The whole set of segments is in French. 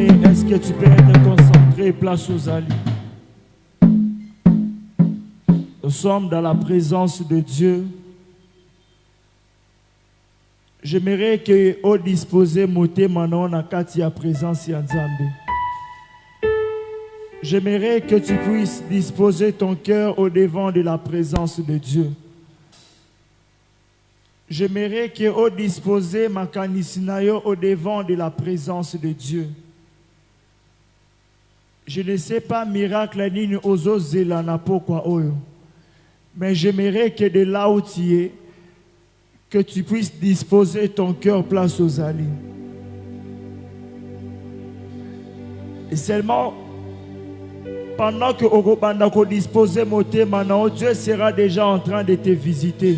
bien-aimé, est-ce que tu peux être concentré, place aux alliés? Nous sommes dans la présence de Dieu. J'aimerais que vous disposez moté maintenant dans la présence de Nzambe. J'aimerais que tu puisses disposer ton cœur au devant de la présence de Dieu. J'aimerais que vous disposez ma kanisinayo au devant de la présence de Dieu. Je ne sais pas miracle ni ozo zelana pourquoi oyo. Mais j'aimerais que de là où tu es, que tu puisses disposer ton cœur place aux alliés. Et seulement, pendant que Ogobandako dispose moté maintenant, Dieu sera déjà en train de te visiter.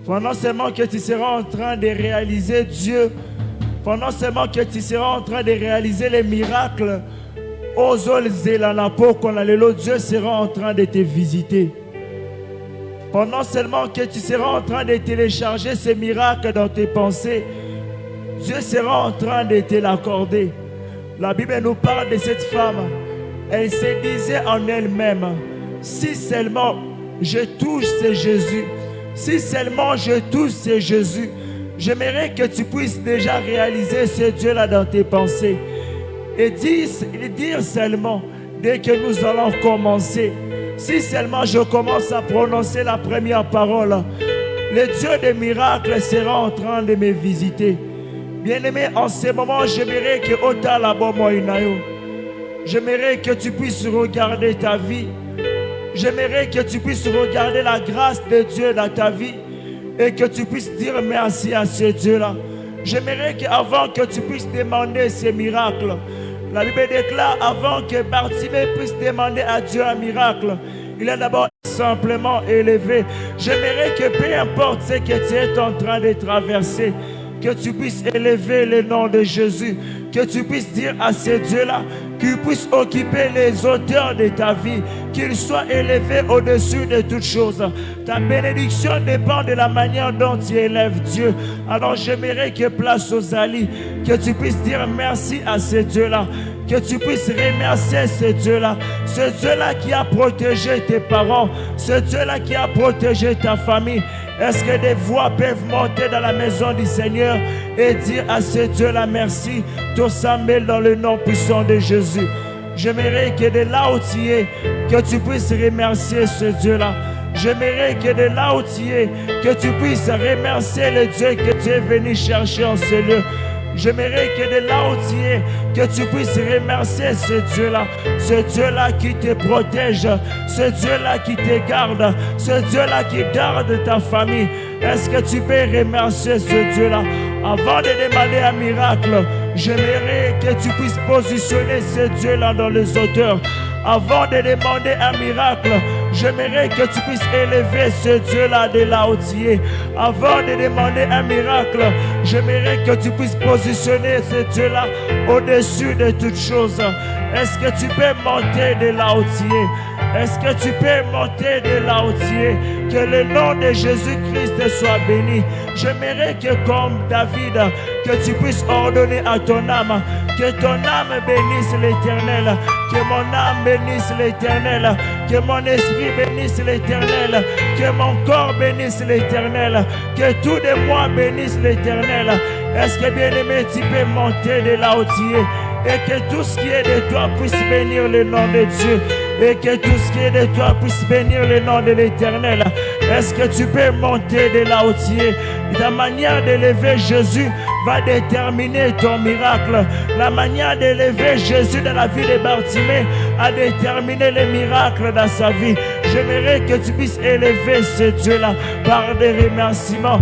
Pendant seulement que tu seras en train de réaliser Dieu, pendant seulement que tu seras en train de réaliser les miracles, Dieu sera en train de te visiter. Pendant seulement que tu seras en train de télécharger ces miracles dans tes pensées, Dieu sera en train de te l'accorder. La Bible nous parle de cette femme. Elle se disait en elle-même, si seulement je touche ce Jésus, si seulement je touche ce Jésus, j'aimerais que tu puisses déjà réaliser ce Dieu-là dans tes pensées. Et dire seulement, dès que nous allons commencer, si seulement je commence à prononcer la première parole, le Dieu des miracles sera en train de me visiter. Bien-aimé, en ce moment, j'aimerais que j'aimerais que tu puisses regarder ta vie. J'aimerais que tu puisses regarder la grâce de Dieu dans ta vie et que tu puisses dire merci à ce Dieu-là. J'aimerais qu'avant que tu puisses demander ces miracles, la Bible déclare avant que Bartimée puisse demander à Dieu un miracle, il a d'abord simplement élevé. J'aimerais que peu importe ce que tu es en train de traverser, que tu puisses élever le nom de Jésus, que tu puisses dire à ce Dieu-là qu'il puisse occuper les hauteurs de ta vie, qu'il soit élevé au-dessus de toutes choses. Ta bénédiction dépend de la manière dont tu élèves Dieu. Alors j'aimerais que place aux alliés, que tu puisses dire merci à ce Dieu-là, que tu puisses remercier ce Dieu-là qui a protégé tes parents, ce Dieu-là qui a protégé ta famille. Est-ce que des voix peuvent monter dans la maison du Seigneur et dire à ce Dieu-là merci, tout ça mêle dans le nom puissant de Jésus. J'aimerais que de là où tu es, que tu puisses remercier ce Dieu-là. J'aimerais que de là où tu es, que tu puisses remercier le Dieu que tu es venu chercher en ce lieu. J'aimerais que de là où tu es, que tu puisses remercier ce Dieu-là qui te protège, ce Dieu-là qui te garde, ce Dieu-là qui garde ta famille. Est-ce que tu peux remercier ce Dieu-là? Avant de demander un miracle, j'aimerais que tu puisses positionner ce Dieu-là dans les hauteurs. Avant de demander un miracle, j'aimerais que tu puisses élever ce Dieu-là de là où tu es. Avant de demander un miracle, j'aimerais que tu puisses positionner ce Dieu-là au-dessus de toutes choses. Est-ce que tu peux monter de là où tu es? Est-ce que tu peux monter de là où tu es? Que le nom de Jésus-Christ soit béni. J'aimerais que comme David, que tu puisses ordonner à ton âme, que ton âme bénisse l'Éternel, que mon âme bénisse l'Éternel, que mon esprit bénisse l'Éternel, que mon corps bénisse l'Éternel, que tout de moi bénisse l'Éternel. Est-ce que bien-aimé, tu peux monter de là où tu es et que tout ce qui est de toi puisse bénir le nom de Dieu et que tout ce qui est de toi puisse bénir le nom de l'Éternel? Est-ce que tu peux monter de là où tu es? Ta manière d'élever Jésus va déterminer ton miracle. La manière d'élever Jésus dans la vie de Bartimée a déterminé les miracles dans sa vie. J'aimerais que tu puisses élever ce Dieu-là par des remerciements.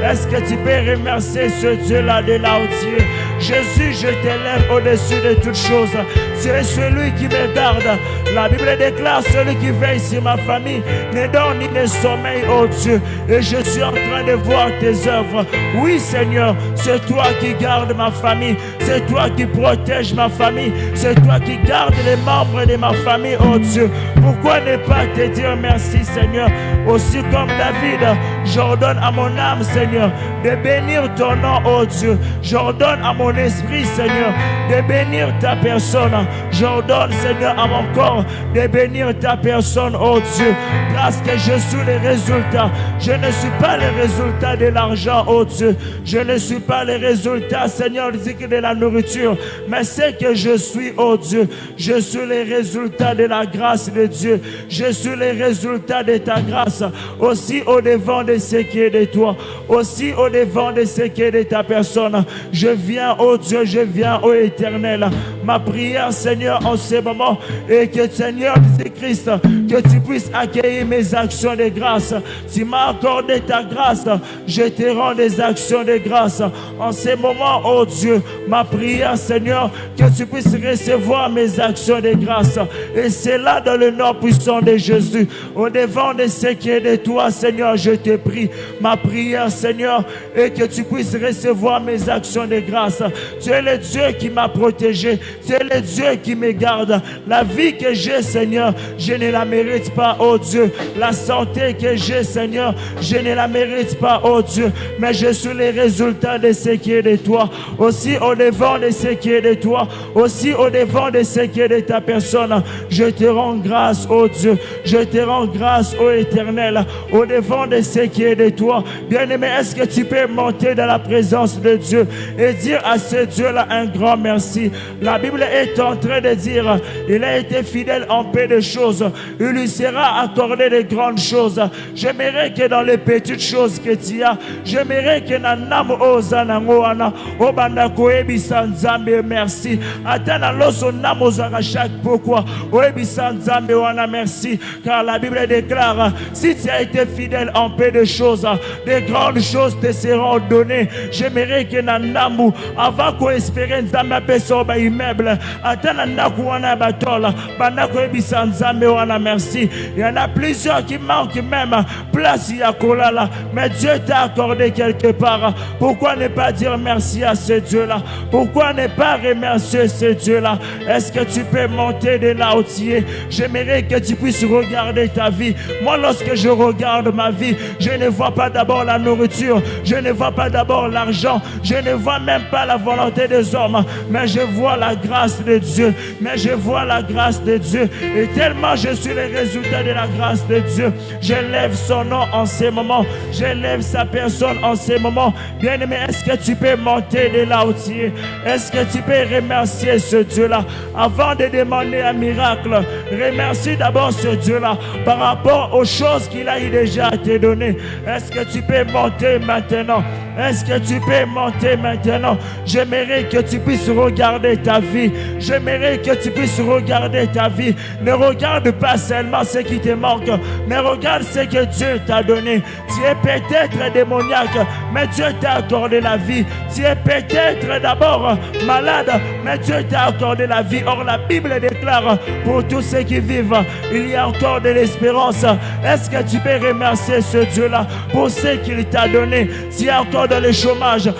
Est-ce que tu peux remercier ce Dieu-là de là où tu es? Jésus, je t'élève au-dessus de toutes choses. Tu es celui qui me garde. La Bible déclare celui qui veille sur ma famille ne dort ni ne sommeille, oh Dieu. Et je suis en train de voir tes œuvres. Oui, Seigneur, c'est toi qui gardes ma famille. C'est toi qui protèges ma famille. C'est toi qui gardes les membres de ma famille, oh Dieu. Pourquoi ne pas te dire merci, Seigneur? Aussi comme David, j'ordonne à mon âme, Seigneur, de bénir ton nom, oh Dieu. J'ordonne à mon esprit, Seigneur, de bénir ta personne. J'ordonne, Seigneur, à mon corps de bénir ta personne, oh Dieu. Grâce que je suis les résultats. Je ne suis pas les résultats de l'argent, oh Dieu. Je ne suis pas les résultats, Seigneur, de la nourriture. Mais c'est que je suis, oh Dieu. Je suis les résultats de la grâce de Dieu. Je suis les résultats de ta grâce. Aussi au devant de ce qui est de toi. Aussi au devant de ce qui est de ta personne. Je viens, oh Dieu, je viens, oh Éternel. Ma prière, Seigneur, en ce moment, est que, Seigneur Jésus-Christ, que tu puisses accueillir mes actions de grâce. Tu m'as accordé ta grâce, je te rends des actions de grâce. En ce moment, oh Dieu, ma prière, Seigneur, que tu puisses recevoir mes actions de grâce. Et c'est là dans le nom puissant de Jésus, au devant de ce qui est de toi, Seigneur, je te prie. Ma prière, Seigneur, est que tu puisses recevoir mes actions de grâce. Tu es le Dieu qui m'a protégé. Tu es le Dieu qui me garde. La vie que j'ai, Seigneur, je ne la mérite pas, oh Dieu. La santé que j'ai, Seigneur, je ne la mérite pas, oh Dieu. Mais je suis le résultat de ce qui est de toi. Aussi au devant de ce qui est de toi. Aussi au devant de ce qui est de ta personne. Je te rends grâce, oh Dieu. Je te rends grâce, oh Éternel. Au devant de ce qui est de toi. Bien-aimé, est-ce que tu peux monter dans la présence de Dieu et dire à ce Dieu-là un grand merci? La Bible est en train de dire, il a été fidèle en peu de choses, il lui sera accordé de grandes choses. J'aimerais que dans les petites choses que tu as, j'aimerais que dans nam ozanangoana obanda koebisa nzambe merci. Atana loso nam ozara chaque pourquoi oebisa nzambe wana merci, car la Bible déclare, si tu as été fidèle en peu de choses, de grandes choses te seront données. J'aimerais que dans namu avant qu'on espère nzambe peso ba immeuble atana nakuana batola banda koebisa nzambe wana merci. Il y en a plusieurs qui manquent même place ya kolala, mais Dieu t'a accordé quelque part. Pourquoi ne pas dire merci à ce Dieu-là? Pourquoi ne pas remercier ce Dieu-là? Est-ce que tu peux monter de là où tu es? J'aimerais que tu puisses regarder ta vie. Moi, lorsque je regarde ma vie, je ne vois pas d'abord la nourriture, je ne vois pas d'abord l'argent, je ne vois même pas la volonté des hommes, mais je vois la grâce de Dieu. Mais je vois la grâce de Dieu. Et tellement je suis le résultat de la grâce de Dieu, j'élève son nom en ces moments, j'élève sa personne en ces moments. Bien-aimé, est-ce que tu peux monter de là où tu es? Est-ce que tu peux remercier ce Dieu-là avant de demander un miracle? Remercie d'abord ce Dieu-là par rapport aux choses qu'il a déjà te donné. Est-ce que tu peux monter maintenant? Est-ce que tu peux monter maintenant? J'aimerais que tu puisses regarder ta vie. J'aimerais que tu puisses regarder ta vie. Ne regarde pas seulement ce qui te manque, mais regarde ce que Dieu t'a donné. Tu es peut-être démoniaque, mais Dieu t'a accordé la vie. Tu es peut-être d'abord malade, mais Dieu t'a accordé la vie. Or, la Bible déclare, pour tous ceux qui vivent, il y a encore de l'espérance. Est-ce que tu peux remercier ce Dieu-là pour ce qu'il t'a donné? Tu es encore dans le chômage,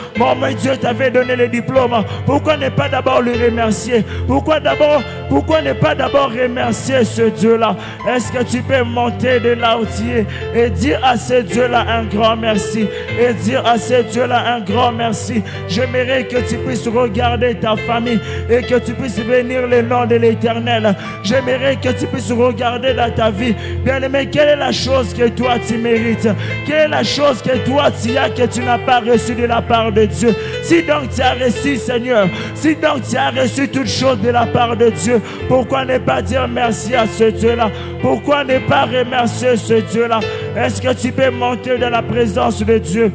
mais Dieu t'avait donné le diplôme. Pourquoi ne pas d'abord le remercier? Pourquoi ne pas d'abord remercier ce Dieu-là? Est-ce que tu peux monter de là où tu es et dire à ce Dieu-là un grand merci? Et dire à ce Dieu-là un grand merci. J'aimerais que tu puisses regarder ta famille et que tu puisses bénir le nom de l'Éternel. J'aimerais que tu puisses regarder dans ta vie. Bien-aimé, quelle est la chose que toi tu mérites? Quelle est la chose que toi tu as que tu n'as pas reçue de la part de Dieu? Si donc tu as reçu, Seigneur, si donc tu as reçu toutes choses de la part de Dieu, pourquoi ne pas dire merci à ce Dieu-là? Pourquoi ne pas remercier ce Dieu-là? Est-ce que tu peux monter dans la présence de Dieu?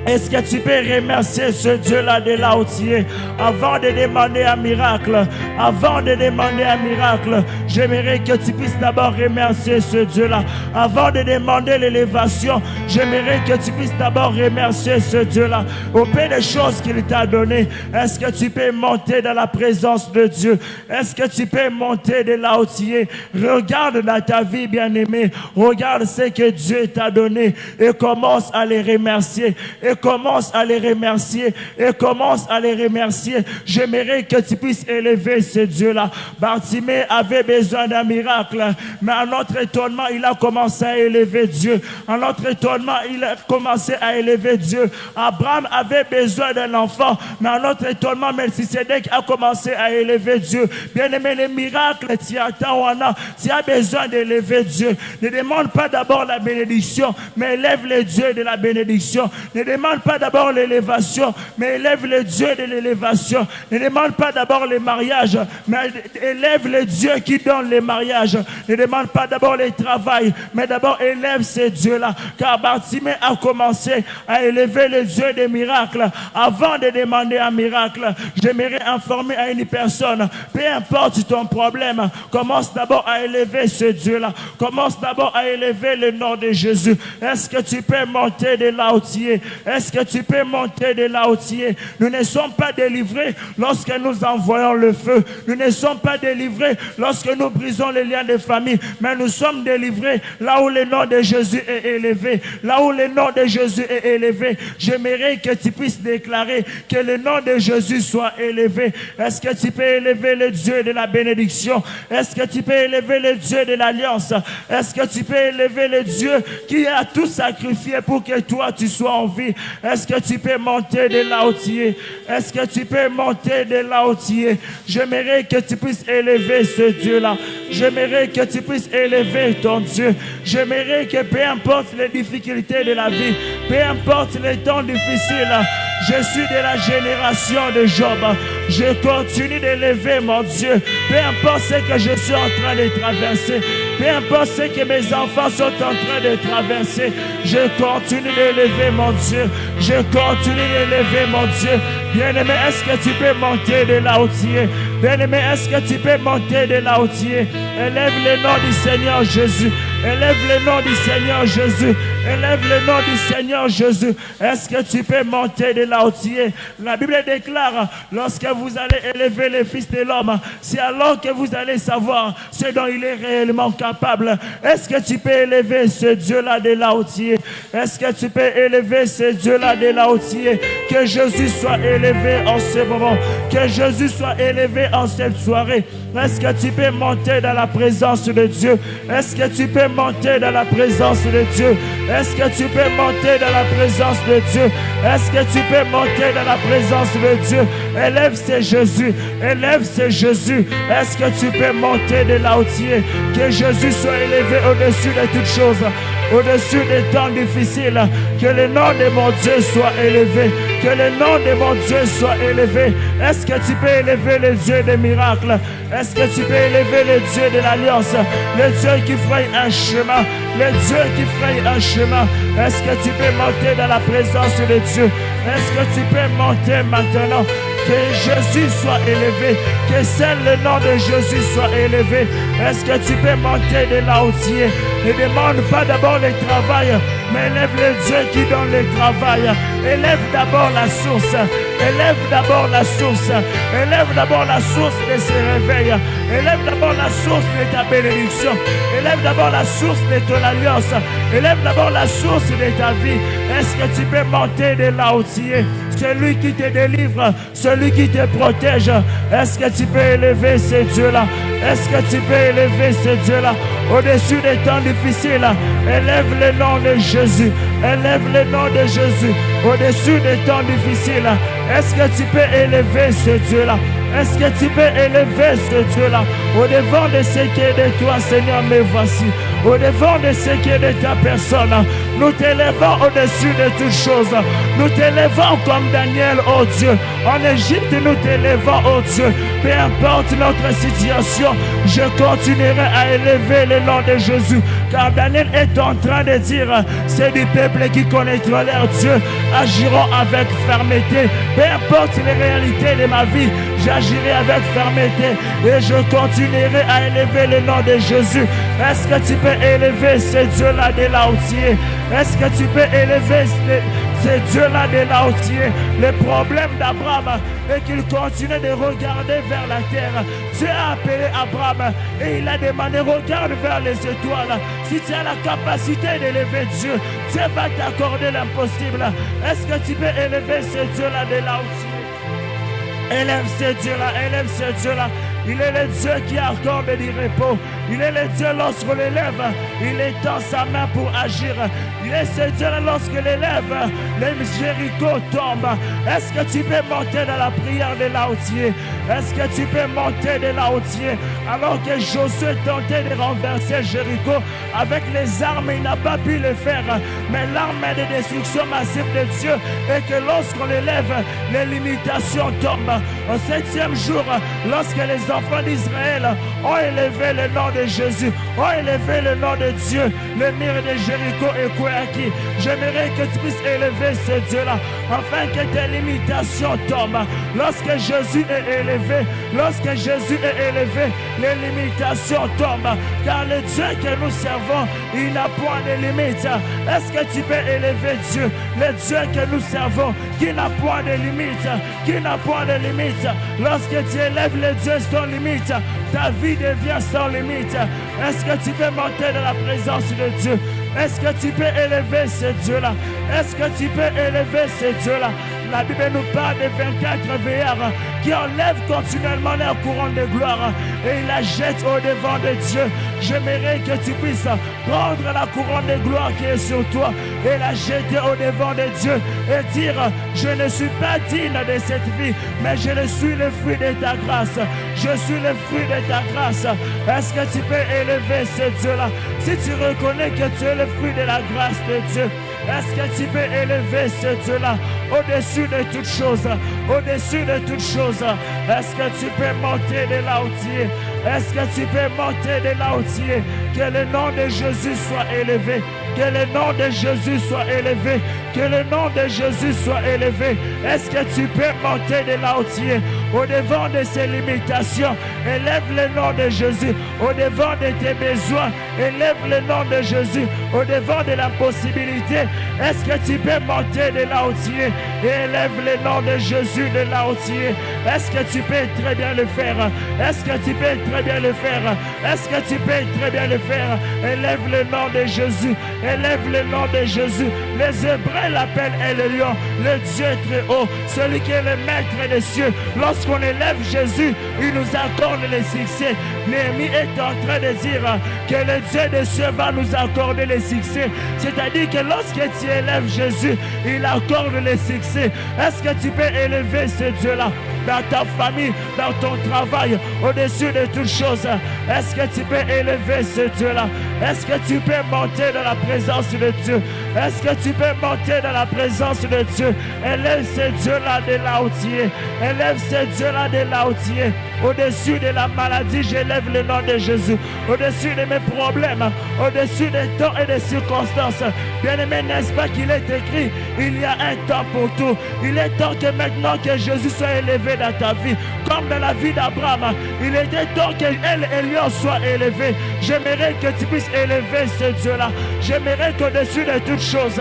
Est-ce que tu peux remercier ce Dieu-là de là où tu es? Avant de demander un miracle, j'aimerais que tu puisses d'abord remercier ce Dieu-là. Avant de demander l'élévation, j'aimerais que tu puisses d'abord remercier ce Dieu-là. Au peu de choses qu'il t'a donné, est-ce que tu peux monter dans la présence de Dieu? Est-ce que tu peux monter de là où tu es? Regarde dans ta vie, bien-aimé. Regarde ce que Dieu t'a donné et commence à les remercier. Commence à les remercier. J'aimerais que tu puisses élever ce Dieu-là. Bartimée avait besoin d'un miracle, mais à notre étonnement, il a commencé à élever Dieu. À notre étonnement, il a commencé à élever Dieu. Abraham avait besoin d'un enfant, mais à notre étonnement, Melchisedec a commencé à élever Dieu. Bien-aimé, les miracles, tu as besoin d'élever Dieu. Ne demande pas d'abord la bénédiction, mais élève le Dieu de la bénédiction. Ne demande pas d'abord l'élévation, mais élève le Dieu de l'élévation. Ne demande pas d'abord les mariages, mais élève le Dieu qui donne les mariages. Ne demande pas d'abord les travail, mais d'abord élève ce Dieu-là. Car Bartimée a commencé à élever le Dieu des miracles. Avant de demander un miracle, j'aimerais informer à une personne, peu importe ton problème, commence d'abord à élever ce Dieu-là. Commence d'abord à élever le nom de Jésus. Est-ce que tu peux monter de là où tu es? Est-ce que tu peux monter de là où tu es? Nous ne sommes pas délivrés lorsque nous envoyons le feu. Nous ne sommes pas délivrés lorsque nous brisons les liens de famille. Mais nous sommes délivrés là où le nom de Jésus est élevé. Là où le nom de Jésus est élevé. J'aimerais que tu puisses déclarer que le nom de Jésus soit élevé. Est-ce que tu peux élever le Dieu de la bénédiction? Est-ce que tu peux élever le Dieu de l'alliance? Est-ce que tu peux élever le Dieu qui a tout sacrifié pour que toi tu sois en vie? Est-ce que tu peux monter de là où tu es? Est-ce que tu peux monter de là où tu es? J'aimerais que tu puisses élever ce Dieu-là. J'aimerais que tu puisses élever ton Dieu. J'aimerais que peu importe les difficultés de la vie, peu importe les temps difficiles, je suis de la génération de Job. Je continue d'élever mon Dieu. Peu importe ce que je suis en train de traverser, peu importe ce que mes enfants sont en train de traverser, je continue d'élever mon Dieu. Je continue d'élever mon Dieu. Bien-aimé, est-ce que tu peux monter de là où tu es? Bien-aimé, est-ce que tu peux monter de là où tu es? Élève le nom du Seigneur Jésus. Élève le nom du Seigneur Jésus. Élève le nom du Seigneur Jésus. Est-ce que tu peux monter de là où tu es? La Bible déclare, lorsque vous allez élever le Fils de l'homme, c'est alors que vous allez savoir ce dont il est réellement capable. Est-ce que tu peux élever ce Dieu-là de là où tu es? Est-ce que tu peux élever ce Dieu-là de là où tu es? Que Jésus soit élevé en ce moment. Que Jésus soit élevé en cette soirée. Est-ce que tu peux monter dans la présence de Dieu? Est-ce que tu peux monter dans la présence de Dieu? Est-ce que tu peux monter dans la présence de Dieu? Est-ce que tu peux monter dans la présence de Dieu? Élève ce Jésus. Élève ce Jésus. Est-ce que tu peux monter de là où tu es? Que Jésus soit élevé au-dessus de toutes choses. Au-dessus des temps difficiles. Que le nom de mon Dieu soit élevé. Que le nom de mon Dieu soit élevé. Est-ce que tu peux élever le Dieu des miracles? Est-ce que tu peux élever le Dieu de l'alliance? Le Dieu qui fraye un chemin. Le Dieu qui fraye un chemin. Est-ce que tu peux monter dans la présence de Dieu? Est-ce que tu peux monter maintenant? Que Jésus soit élevé. Que seul le nom de Jésus soit élevé. Est-ce que tu peux monter de là où tu es? Ne demande pas d'abord le travail, mais élève le Dieu qui donne le travail. Élève d'abord la source. Élève d'abord la source. Élève d'abord la source de ce réveil. Élève d'abord la source de ta bénédiction. Élève d'abord la source de ton alliance. Élève d'abord la source de ta vie. Est-ce que tu peux monter de là où tu es? Celui qui te délivre, celui qui te protège. Est-ce que tu peux élever ce Dieu-là? Est-ce que tu peux élever ce Dieu-là? Au-dessus des temps difficiles, élève le nom de Jésus. Élève le nom de Jésus. Au-dessus des temps difficiles, est-ce que tu peux élever ce Dieu-là? Est-ce que tu peux élever ce Dieu-là? Au-devant de ce qui est de toi, Seigneur, me voici. au-devant de ce qui est de ta personne. Nous t'élevons au-dessus de toutes choses. Nous t'élevons comme Daniel, oh Dieu. En Égypte, nous t'élevons, oh Dieu. Peu importe notre situation, je continuerai à élever le nom de Jésus. Car Daniel est en train de dire, c'est du peuple qui connaîtra leur Dieu, agiront avec fermeté. Peu importe les réalités de ma vie, j'agirai avec fermeté et je continuerai à élever le nom de Jésus. Est-ce que tu peux élever ce Dieu-là de là où tu es? Est-ce que tu peux élever ce Dieu-là de là où tu es? Le problème d'Abraham est qu'il continue de regarder vers la terre. Dieu a appelé Abraham et il a demandé, regarde vers les étoiles. Si tu as la capacité d'élever Dieu, Dieu va t'accorder l'impossible. Est-ce que tu peux élever ce Dieu-là de là où tu es? Élève ce Dieu-là, élève ce Dieu-là. Il est le Dieu qui accorde du repos. Il est le Dieu lorsqu'on l'élève, il étend sa main pour agir. Il est ce Dieu lorsqu'on l'élève, les Jéricho tombent. Est-ce que tu peux monter dans la prière de là où tu es? Est-ce que tu peux monter de là où tu es? Alors que Josué tentait de renverser Jéricho avec les armes, il n'a pas pu le faire. Mais l'arme de destruction massive de Dieu est que lorsqu'on l'élève, les limitations tombent. Au 7e jour, lorsque les enfants d'Israël ont élevé le nom de Jésus, ont élevé le nom de Dieu, le mur de Jéricho est acquis. J'aimerais que tu puisses élever ce Dieu-là, afin que tes limitations tombent. Lorsque Jésus est élevé, lorsque Jésus est élevé, les limitations tombent. Car le Dieu que nous servons, il n'a point de limite. Est-ce que tu peux élever Dieu, le Dieu que nous servons, qui n'a point de limite, qui n'a point de limite? Lorsque tu élèves le Dieu sans limite, ta vie devient sans limite. Est-ce que tu peux monter dans la présence de Dieu? Est-ce que tu peux élever ce Dieu-là? Est-ce que tu peux élever ce Dieu-là? La Bible nous parle de 24 veilleurs qui enlèvent continuellement leur couronne de gloire et ils la jettent au devant de Dieu. J'aimerais que tu puisses prendre la couronne de gloire qui est sur toi et la jeter au devant de Dieu et dire, je ne suis pas digne de cette vie, mais je le suis le fruit de ta grâce. Je suis le fruit de ta grâce. Est-ce que tu peux élever ce Dieu-là? Si tu reconnais que tu es le fruit de la grâce de Dieu, est-ce que tu peux élever ce Dieu-là au-dessus de toutes choses? Au-dessus de toutes choses. Est-ce que tu peux monter de là où tu es? Est-ce que tu peux monter de là où tu es? Que le nom de Jésus soit élevé. Que le nom de Jésus soit élevé. Que le nom de Jésus soit élevé. Est-ce que tu peux monter de là où tu es? Au-devant de ces limitations, élève le nom de Jésus. Au-devant de tes besoins, élève le nom de Jésus. Au-devant de l'impossibilité, est-ce que tu peux monter de là où tu es et élève le nom de Jésus de là où tu es? Est-ce que tu peux très bien le faire? Est-ce que tu peux très bien le faire? Est-ce que tu peux très bien le faire? Élève le nom de Jésus. Élève le nom de Jésus. Les Hébreux l'appellent Elion, le Dieu très haut, celui qui est le maître des cieux. Lorsqu'on élève Jésus, il nous accorde le succès. Néhémie est en train de dire que le Dieu des cieux va nous accorder le succès. C'est-à-dire que lorsque tu élèves Jésus, il accorde le succès. Est-ce que tu peux élever ce Dieu-là dans ta famille, dans ton travail, au-dessus de toutes choses? Est-ce que tu peux élever ce Dieu-là? Est-ce que tu peux monter dans la présence de Dieu? Est-ce que tu peux monter dans la présence de Dieu? Élève ce Dieu-là de là où tu es. Élève ce Dieu-là de là où tu es. Au-dessus de la maladie, j'élève le nom de Jésus. Au-dessus de mes problèmes, au-dessus des temps et des circonstances. Bien-aimé, n'est-ce pas qu'il est écrit, il y a un temps pour tout. Il est temps que maintenant que Jésus soit élevé dans ta vie, comme dans la vie d'Abraham, il était temps qu'elle et Lion soient élevés. J'aimerais que tu puisses élever ce Dieu-là. J'aimerais qu'au-dessus de toutes choses,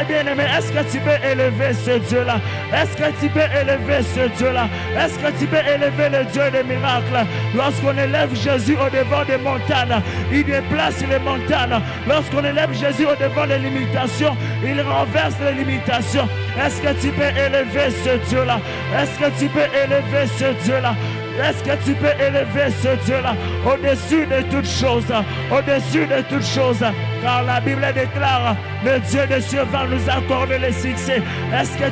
bien-aimé, est-ce que tu peux élever ce Dieu-là? Est-ce que tu peux élever ce Dieu-là? Est-ce que tu peux élever le Dieu des miracles? Lorsqu'on élève Jésus au devant des montagnes, il déplace les montagnes. Lorsqu'on élève Jésus au devant des limitations, il renverse les limitations. Est-ce que tu peux élever ce Dieu-là? Est-ce que tu peux élever ce Dieu-là? Est-ce que tu peux élever ce Dieu-là au-dessus de toutes choses? Au-dessus de toutes choses. car la Bible déclare, le Dieu de cieux va nous accorder le succès. Est-ce que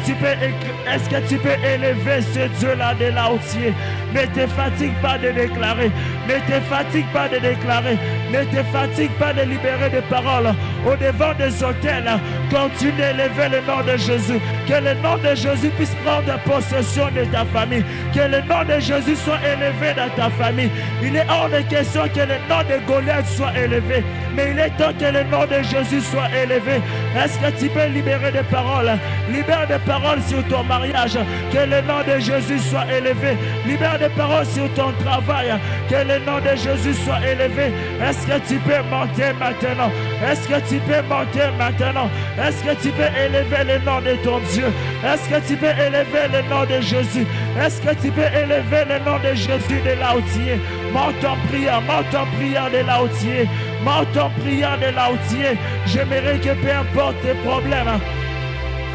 tu peux élever ce Dieu-là de là où tu es? Ne te fatigue pas de déclarer, ne te fatigue pas de déclarer, ne te fatigue pas de libérer des paroles au devant des autels. Continue d'élever le nom de Jésus, que le nom de Jésus puisse prendre possession de ta famille, que le nom de Jésus soit élevé dans ta famille. Il est hors de question que le nom de Goliath soit élevé, mais il est temps que le nom de Jésus soit élevé. Est-ce que tu peux libérer des paroles? Libère des paroles sur ton mariage, que le nom de Jésus soit élevé. Libère des paroles sur ton travail, que le nom de Jésus soit élevé. Est-ce que tu peux monter maintenant? Est-ce que tu peux monter maintenant? Est-ce que tu peux élever le nom de ton Dieu? Est-ce que tu peux élever le nom de Jésus? Est-ce que tu peux élever le nom de Jésus de là où tu es? Monte en prière de là où tu es. Monte en prière de là où tu es. J'aimerais que peu importe tes problèmes,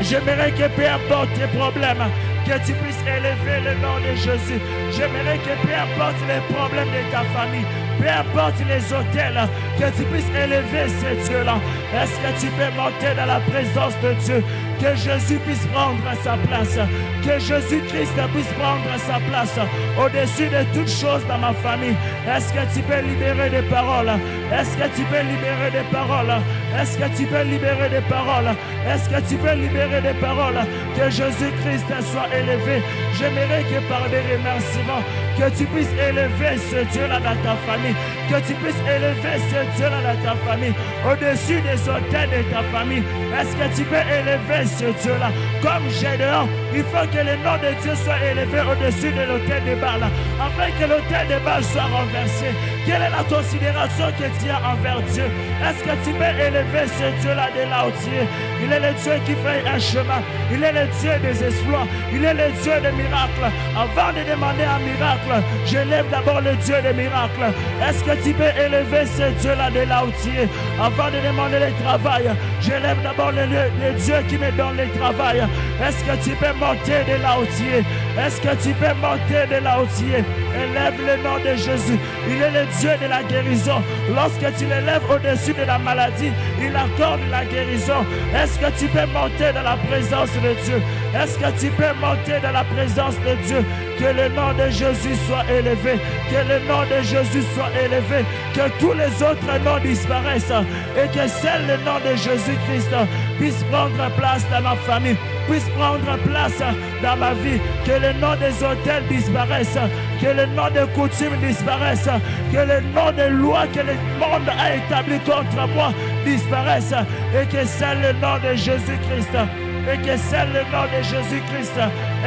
j'aimerais que peu importe tes problèmes, que tu puisses élever le nom de Jésus. J'aimerais que peu importe les problèmes de ta famille, peu importe les hôtels, que tu puisses élever ce Dieu-là. Est-ce que tu peux monter dans la présence de Dieu? Que Jésus puisse prendre sa place, que Jésus-Christ puisse prendre sa place au-dessus de toutes choses dans ma famille. Est-ce que tu peux libérer des paroles? Est-ce que tu peux libérer des paroles? Est-ce que tu peux libérer des paroles? Est-ce que tu peux libérer des paroles? Que Jésus-Christ soit élevé. J'aimerais que par des remerciements, que tu puisses élever ce Dieu-là dans ta famille, que tu puisses élever ce Dieu-là dans ta famille, au-dessus des hôtels de ta famille. Est-ce que tu peux élever ce Dieu-là? Comme Gédéon, il faut que le nom de Dieu soit élevé au-dessus de l'autel de Baal, afin que l'autel de Baal soit renversé. Quelle est la considération que tu as envers Dieu? Est-ce que tu peux élever ce Dieu-là de là où tu es? Il est le Dieu qui fait un chemin. Il est le Dieu des exploits. Il est le Dieu des miracles. Avant de demander un miracle, j'élève d'abord le Dieu des miracles. Est-ce que tu peux élever ce Dieu-là de là où tu es? Avant de demander le travail, j'élève d'abord le Dieu qui me donne le travail. Est-ce que tu peux monter de là où tu es? Est-ce que tu peux monter de là où tu es? Élève le nom de Jésus. Il est le Dieu de la guérison. Lorsque tu l'élèves au-dessus de la maladie, il accorde la guérison. Est-ce que tu peux monter dans la présence de Dieu? Est-ce que tu peux monter dans la présence de Dieu? Que le nom de Jésus soit élevé. Que le nom de Jésus soit élevé. Que tous les autres noms disparaissent. Et que seul le nom de Jésus-Christ puisse prendre place dans ma famille, puisse prendre place dans ma vie. Que le nom des hôtels disparaisse. Que le nom des coutumes disparaisse. Que le nom des lois que le monde a établi contre moi disparaisse. Et que seul le nom de Jésus-Christ, et que c'est le nom de Jésus-Christ.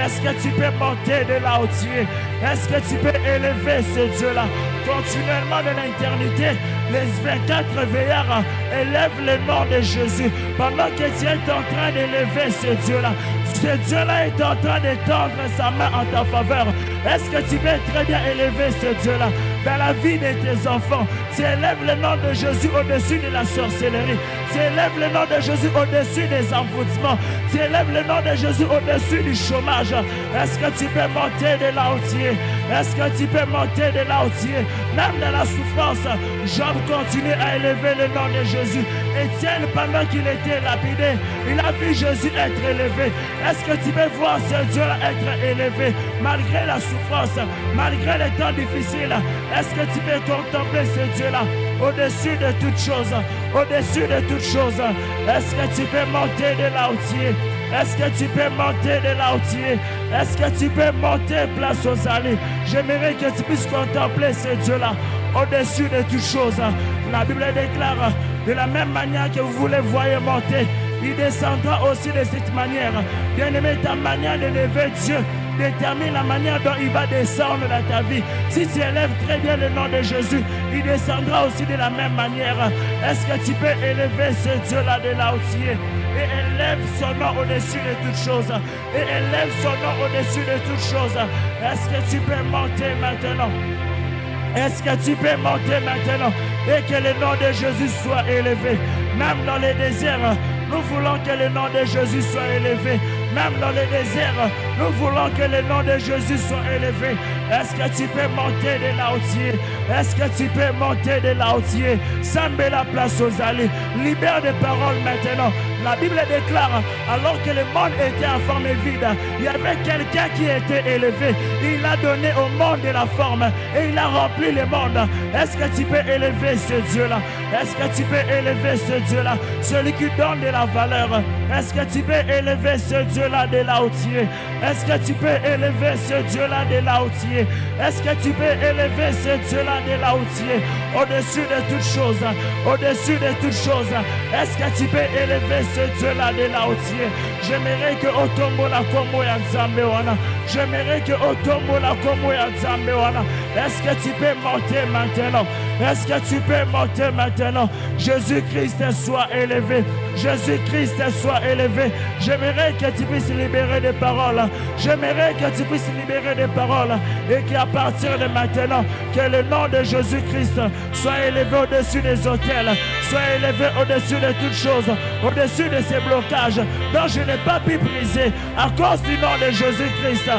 Est-ce que tu peux monter de là où tu es? Est-ce que tu peux élever ce Dieu-là? Continuellement de l'éternité, les 24 veillards élèvent le nom de Jésus. Pendant que tu es en train d'élever ce Dieu-là, ce Dieu-là est en train d'étendre sa main en ta faveur. Est-ce que tu peux très bien élever ce Dieu-là dans la vie de tes enfants? Tu élèves le nom de Jésus au-dessus de la sorcellerie. Tu élèves le nom de Jésus au-dessus des envoûtements. Tu élèves le nom de Jésus au-dessus du chômage. Est-ce que tu peux monter de là où tu es? Est-ce que tu peux monter de là où tu es? Même dans la souffrance, Job continue à élever le nom de Jésus. Étienne, pendant qu'il était lapidé, il a vu Jésus être élevé. Est-ce que tu peux voir ce Dieu-là être élevé malgré la souffrance, malgré les temps difficiles? Est-ce que tu peux contempler ce Dieu-là au-dessus de toutes choses? Au-dessus de toutes choses. Est-ce que tu peux monter de là où tu es? Est-ce que tu peux monter de là où tu es? Est-ce que tu peux monter place aux allées? J'aimerais que tu puisses contempler ce Dieu-là au-dessus de toutes choses. La Bible déclare, de la même manière que vous les voyez monter, il descendra aussi de cette manière. Bien-aimé, ta manière d'élever Dieu détermine la manière dont il va descendre dans ta vie. Si tu élèves très bien le nom de Jésus, il descendra aussi de la même manière. Est-ce que tu peux élever ce Dieu-là de là où tu es? Et élève son nom au-dessus de toutes choses. Et élève son nom au-dessus de toutes choses. Est-ce que tu peux monter maintenant? Est-ce que tu peux monter maintenant? Et que le nom de Jésus soit élevé. Même dans les déserts, nous voulons que le nom de Jésus soit élevé. Même dans le désert, nous voulons que le nom de Jésus soit élevé. Est-ce que tu peux monter de là où tu es? Est-ce que tu peux monter de là où tu es? Semble la place aux allées. Libère des paroles maintenant. La Bible déclare, alors que le monde était en forme vide, il y avait quelqu'un qui était élevé. Il a donné au monde de la forme et il a rempli le monde. Est-ce que tu peux élever ce Dieu-là? Est-ce que tu peux élever ce Dieu-là? Celui qui donne de la valeur. Est-ce que tu peux élever ce Dieu-là de là où tu es? Est-ce que tu peux élever ce Dieu-là de là où tu es? Est-ce que tu peux élever ce Dieu-là de là où tu es? Au-dessus de toutes choses, au-dessus de toutes choses. Est-ce que tu peux élever ce Dieu-là de là où tu es? J'aimerais que Otombo la Kombo ya Nzambe wana. J'aimerais que Otombo la Kombo ya Nzambe wana. Est-ce que tu peux monter maintenant? Est-ce que tu peux monter maintenant? Jésus-Christ soit élevé. Jésus-Christ soit élevé. J'aimerais que tu puisses libérer des paroles. J'aimerais que tu puisses libérer des paroles. Et qu'à partir de maintenant, que le nom de Jésus-Christ soit élevé au-dessus des autels. Soit élevé au-dessus de toutes choses. Au-dessus de ces blocages dont je n'ai pas pu briser à cause du nom de Jésus-Christ.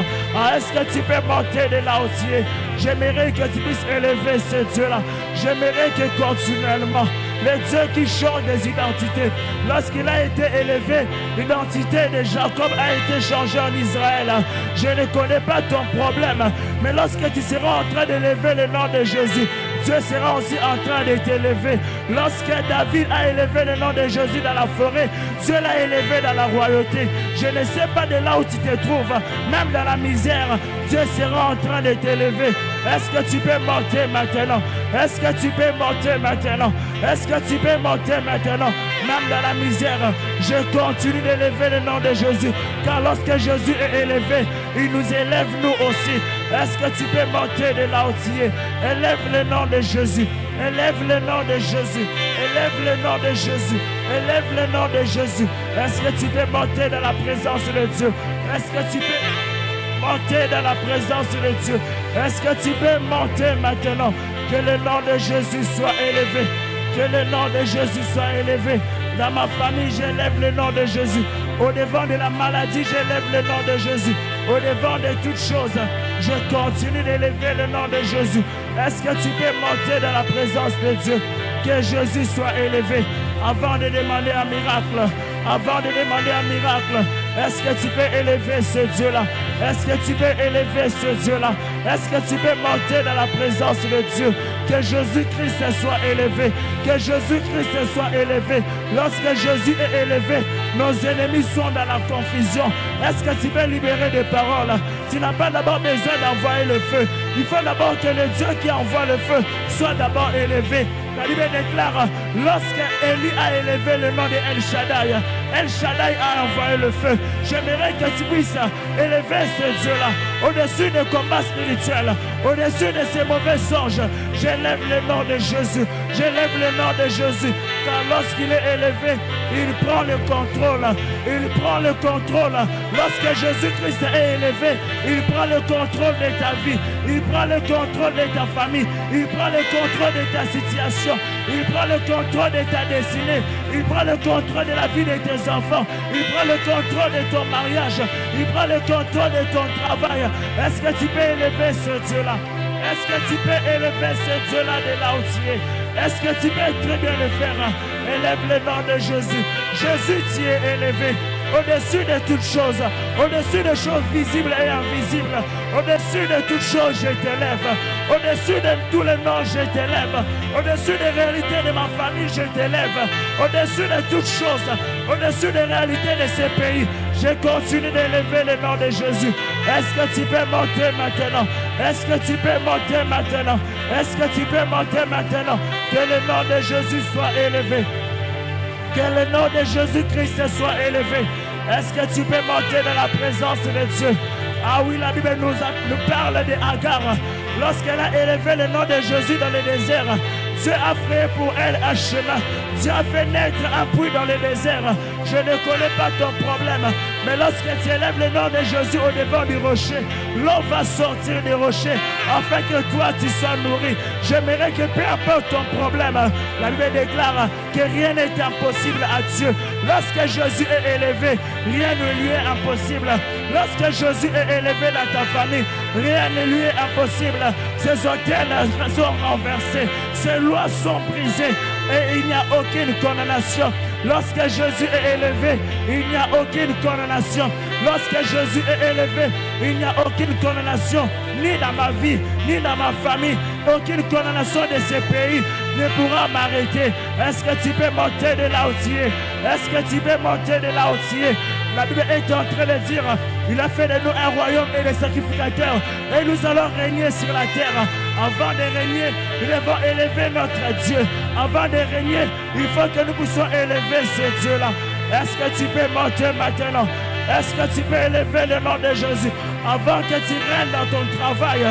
Est-ce que tu peux monter de là où tu es? J'aimerais que tu puisses élever ce Dieu-là. J'aimerais que continuellement, le Dieu qui change des identités, lorsqu'il a été élevé, l'identité de Jacob a été changée en Israël. Je ne connais pas ton problème, mais lorsque tu seras en train d'élever le nom de Jésus, Dieu sera aussi en train de t'élever. Lorsque David a élevé le nom de Jésus dans la forêt, Dieu l'a élevé dans la royauté. Je ne sais pas de là où tu te trouves, même dans la misère, Dieu sera en train de t'élever. Est-ce que tu peux monter maintenant? Est-ce que tu peux monter maintenant? Est-ce que tu peux monter maintenant? Même dans la misère, je continue d'élever le nom de Jésus. Car lorsque Jésus est élevé, il nous élève nous aussi. Est-ce que tu peux monter de là où tu es? Élève le nom de Jésus. Élève le nom de Jésus. Élève le nom de Jésus. Élève le nom de Jésus. Est-ce que tu peux monter dans la présence de Dieu? Est-ce que tu peux monter dans la présence de Dieu? Est-ce que tu peux monter maintenant? Que le nom de Jésus soit élevé. Que le nom de Jésus soit élevé. Dans ma famille, j'élève le nom de Jésus. Au devant de la maladie, j'élève le nom de Jésus. Au devant de toutes choses, je continue d'élever le nom de Jésus. Est-ce que tu peux monter dans la présence de Dieu? Que Jésus soit élevé. Avant de demander un miracle, avant de demander un miracle, est-ce que tu peux élever ce Dieu-là? Est-ce que tu peux élever ce Dieu-là? Est-ce que tu peux monter dans la présence de Dieu? Que Jésus-Christ soit élevé. Que Jésus-Christ soit élevé. Lorsque Jésus est élevé, nos ennemis sont dans la confusion. Est-ce que tu peux libérer des paroles? Tu n'as pas d'abord besoin d'envoyer le feu. Il faut d'abord que le Dieu qui envoie le feu soit d'abord élevé. La Bible déclare, lorsque Élie a élevé le nom de El Shaddai, El Shaddai a envoyé le feu. J'aimerais que tu puisses élever ce Dieu-là au-dessus des combats spirituels, au-dessus de ces mauvais songes. J'élève le nom de Jésus. J'élève le nom de Jésus. Car lorsqu'il est élevé, il prend le contrôle. Il prend le contrôle. Lorsque Jésus-Christ est élevé, il prend le contrôle de ta vie. Il prend le contrôle de ta famille. Il prend le contrôle de ta situation. Il prend le contrôle de ta destinée. Il prend le contrôle de la vie de tes enfants. Il prend le contrôle de ton mariage. Il prend le contrôle de ton travail. Est-ce que tu peux élever ce Dieu-là? Est-ce que tu peux élever ce Dieu-là de là où tu es? Est-ce que tu peux très bien le faire? Élève le nom de Jésus. Jésus, tu es élevé. Au-dessus de toutes choses, au-dessus des choses visibles et invisibles, au-dessus de toutes choses, je t'élève. Au-dessus de tous les noms, je t'élève. Au-dessus des réalités de ma famille, je t'élève. Au-dessus de toutes choses, au-dessus des réalités de ces pays, je continue d'élever le nom de Jésus. Est-ce que tu peux monter maintenant? Est-ce que tu peux monter maintenant? Est-ce que tu peux monter maintenant? Que le nom de Jésus soit élevé. Que le nom de Jésus-Christ soit élevé. Est-ce que tu peux monter dans la présence de Dieu? Ah oui, la Bible nous parle de Agar. Lorsqu'elle a élevé le nom de Jésus dans le désert, Dieu a fait pour elle un chemin. Dieu a fait naître un puits dans le désert. Je ne connais pas ton problème, Mais lorsque tu élèves le nom de Jésus au devant du rocher, l'eau va sortir du rocher afin que toi tu sois nourri. J'aimerais que peu importe ton problème, la Bible déclare que rien n'est impossible à Dieu. Lorsque Jésus est élevé, rien ne lui est impossible. Lorsque Jésus est élevé dans ta famille, rien ne lui est impossible. Ses hôtels sont renversés, ses lois sont brisées et il n'y a aucune condamnation. Lorsque Jésus est élevé, il n'y a aucune condamnation. Lorsque Jésus est élevé, il n'y a aucune condamnation, ni dans ma vie, ni dans ma famille. Aucune condamnation de ces pays ne pourra m'arrêter. Est-ce que tu peux monter de là où tu es? Est-ce que tu peux monter de là où tu es? La Bible est en train de dire, il a fait de nous un royaume et des sacrificateurs. Et nous allons régner sur la terre. Avant de régner, nous devons élever notre Dieu. Avant de régner, il faut que nous puissions élever ce Dieu-là. Est-ce que tu peux monter maintenant? Est-ce que tu peux élever le nom de Jésus? Avant que tu règnes dans ton travail,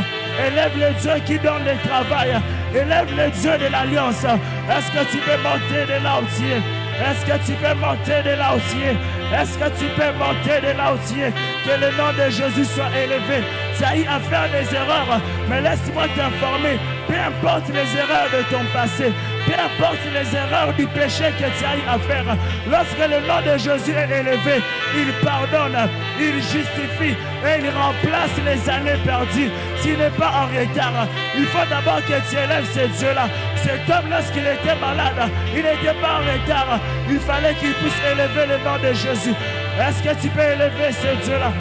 élève le Dieu qui donne le travail. Élève le Dieu de l'alliance. Est-ce que tu peux monter de là où tu es? Est-ce que tu peux monter de là où tu es? Est-ce que tu peux monter de là où tu es? Que le nom de Jésus soit élevé. Tu as eu à faire des erreurs, mais laisse-moi t'informer. Peu importe les erreurs de ton passé, peu importe les erreurs du péché que tu as eu à faire, lorsque le nom de Jésus est élevé, il pardonne, il justifie et il remplace les années perdues. Tu n'es pas en retard. Il faut d'abord que tu élèves ce Dieu-là. Cet homme, lorsqu'il était malade, il n'était pas en retard. Il fallait qu'il puisse élever le nom de Jésus. Est-ce que tu peux élever ce Dieu-là?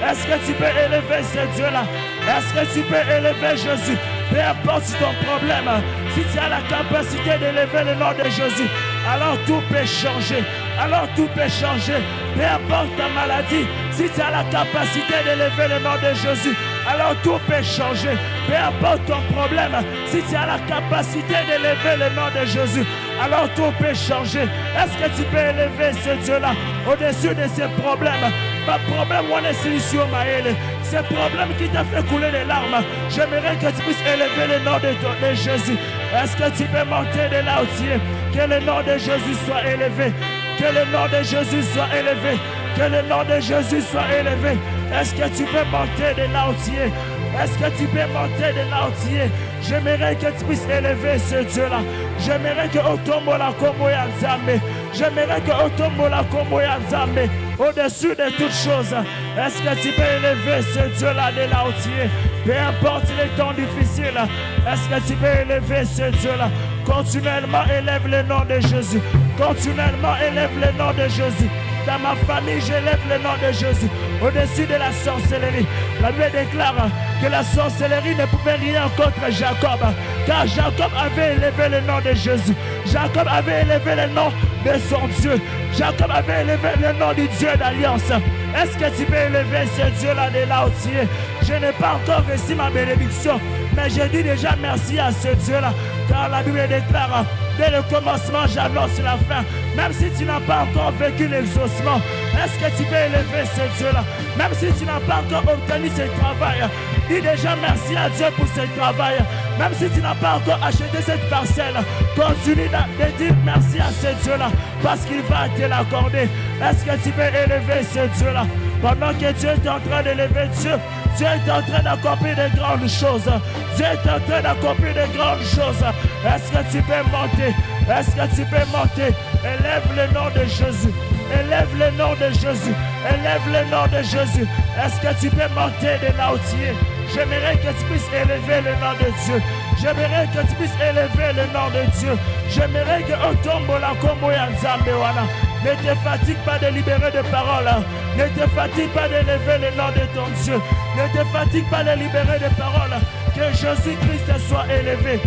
Est-ce que tu peux élever ce Dieu-là? Est-ce que tu peux élever Jésus? Peu importe ton problème, si tu as la capacité d'élever le nom de Jésus, alors tout peut changer. Alors tout peut changer. Peu importe ta maladie, si tu as la capacité d'élever le nom de Jésus, alors tout peut changer. Peu importe ton problème, si tu as la capacité d'élever le nom de Jésus, alors tout peut changer. Est-ce que tu peux élever ce Dieu-là au-dessus de ces problèmes? Pas problème, on est solution, Maël. Ces problèmes qui t'ont fait couler les larmes, j'aimerais que tu puisses élever le nom de Jésus. Est-ce que tu peux monter de là où tu es? Que le nom de Jésus soit élevé. Que le nom de Jésus soit élevé. Que le nom de Jésus soit élevé. Est-ce que tu peux monter de là où tu es? Est-ce que tu peux monter de là où tu es? J'aimerais que tu puisses élever ce Dieu-là. J'aimerais que Otombo la Kombo ya Nzambe. J'aimerais que Otombo la Kombo ya Nzambe. Au-dessus de toutes choses, est-ce que tu peux élever ce Dieu-là de là où tu es? Peu importe les temps difficiles, est-ce que tu peux élever ce Dieu-là? Continuellement élève le nom de Jésus. Continuellement élève le nom de Jésus. Dans ma famille, j'élève le nom de Jésus. Au-dessus de la sorcellerie, la Bible déclare que la sorcellerie ne pouvait rien contre Jacob, car Jacob avait élevé le nom de Jésus. Jacob avait élevé le nom de son Dieu. Jacob avait élevé le nom du Dieu d'alliance. Est-ce que tu peux élever ce Dieu-là de là où tu es? Je n'ai pas encore reçu ma bénédiction, mais je dis déjà merci à ce Dieu-là, car la Bible déclare, dès le commencement, j'annonce la fin. Même si tu n'as pas encore vécu l'exaucement, est-ce que tu peux élever ce Dieu-là? Même si tu n'as pas encore obtenu ce travail, dis déjà merci à Dieu pour ce travail. Même si tu n'as pas encore acheté cette parcelle, continue de dire merci à ce Dieu-là, parce qu'il va te l'accorder. Est-ce que tu peux élever ce Dieu-là? Pendant que Dieu est en train d'élever Dieu, Dieu est en train d'accomplir de grandes choses. Dieu est en train d'accomplir de grandes choses. Est-ce que tu peux monter? Est-ce que tu peux monter? Élève le nom de Jésus. Élève le nom de Jésus. Élève le nom de Jésus. Est-ce que tu peux monter de là où tu es? J'aimerais que tu puisses élever le nom de Dieu. J'aimerais que tu puisses élever le nom de Dieu. J'aimerais que Otombo la Kombo ya Nzambe wana. Ne te fatigue pas de libérer de paroles. Ne te fatigue pas d'élever le nom de ton Dieu. Ne te fatigue pas de libérer de paroles. Que Jésus-Christ soit élevé.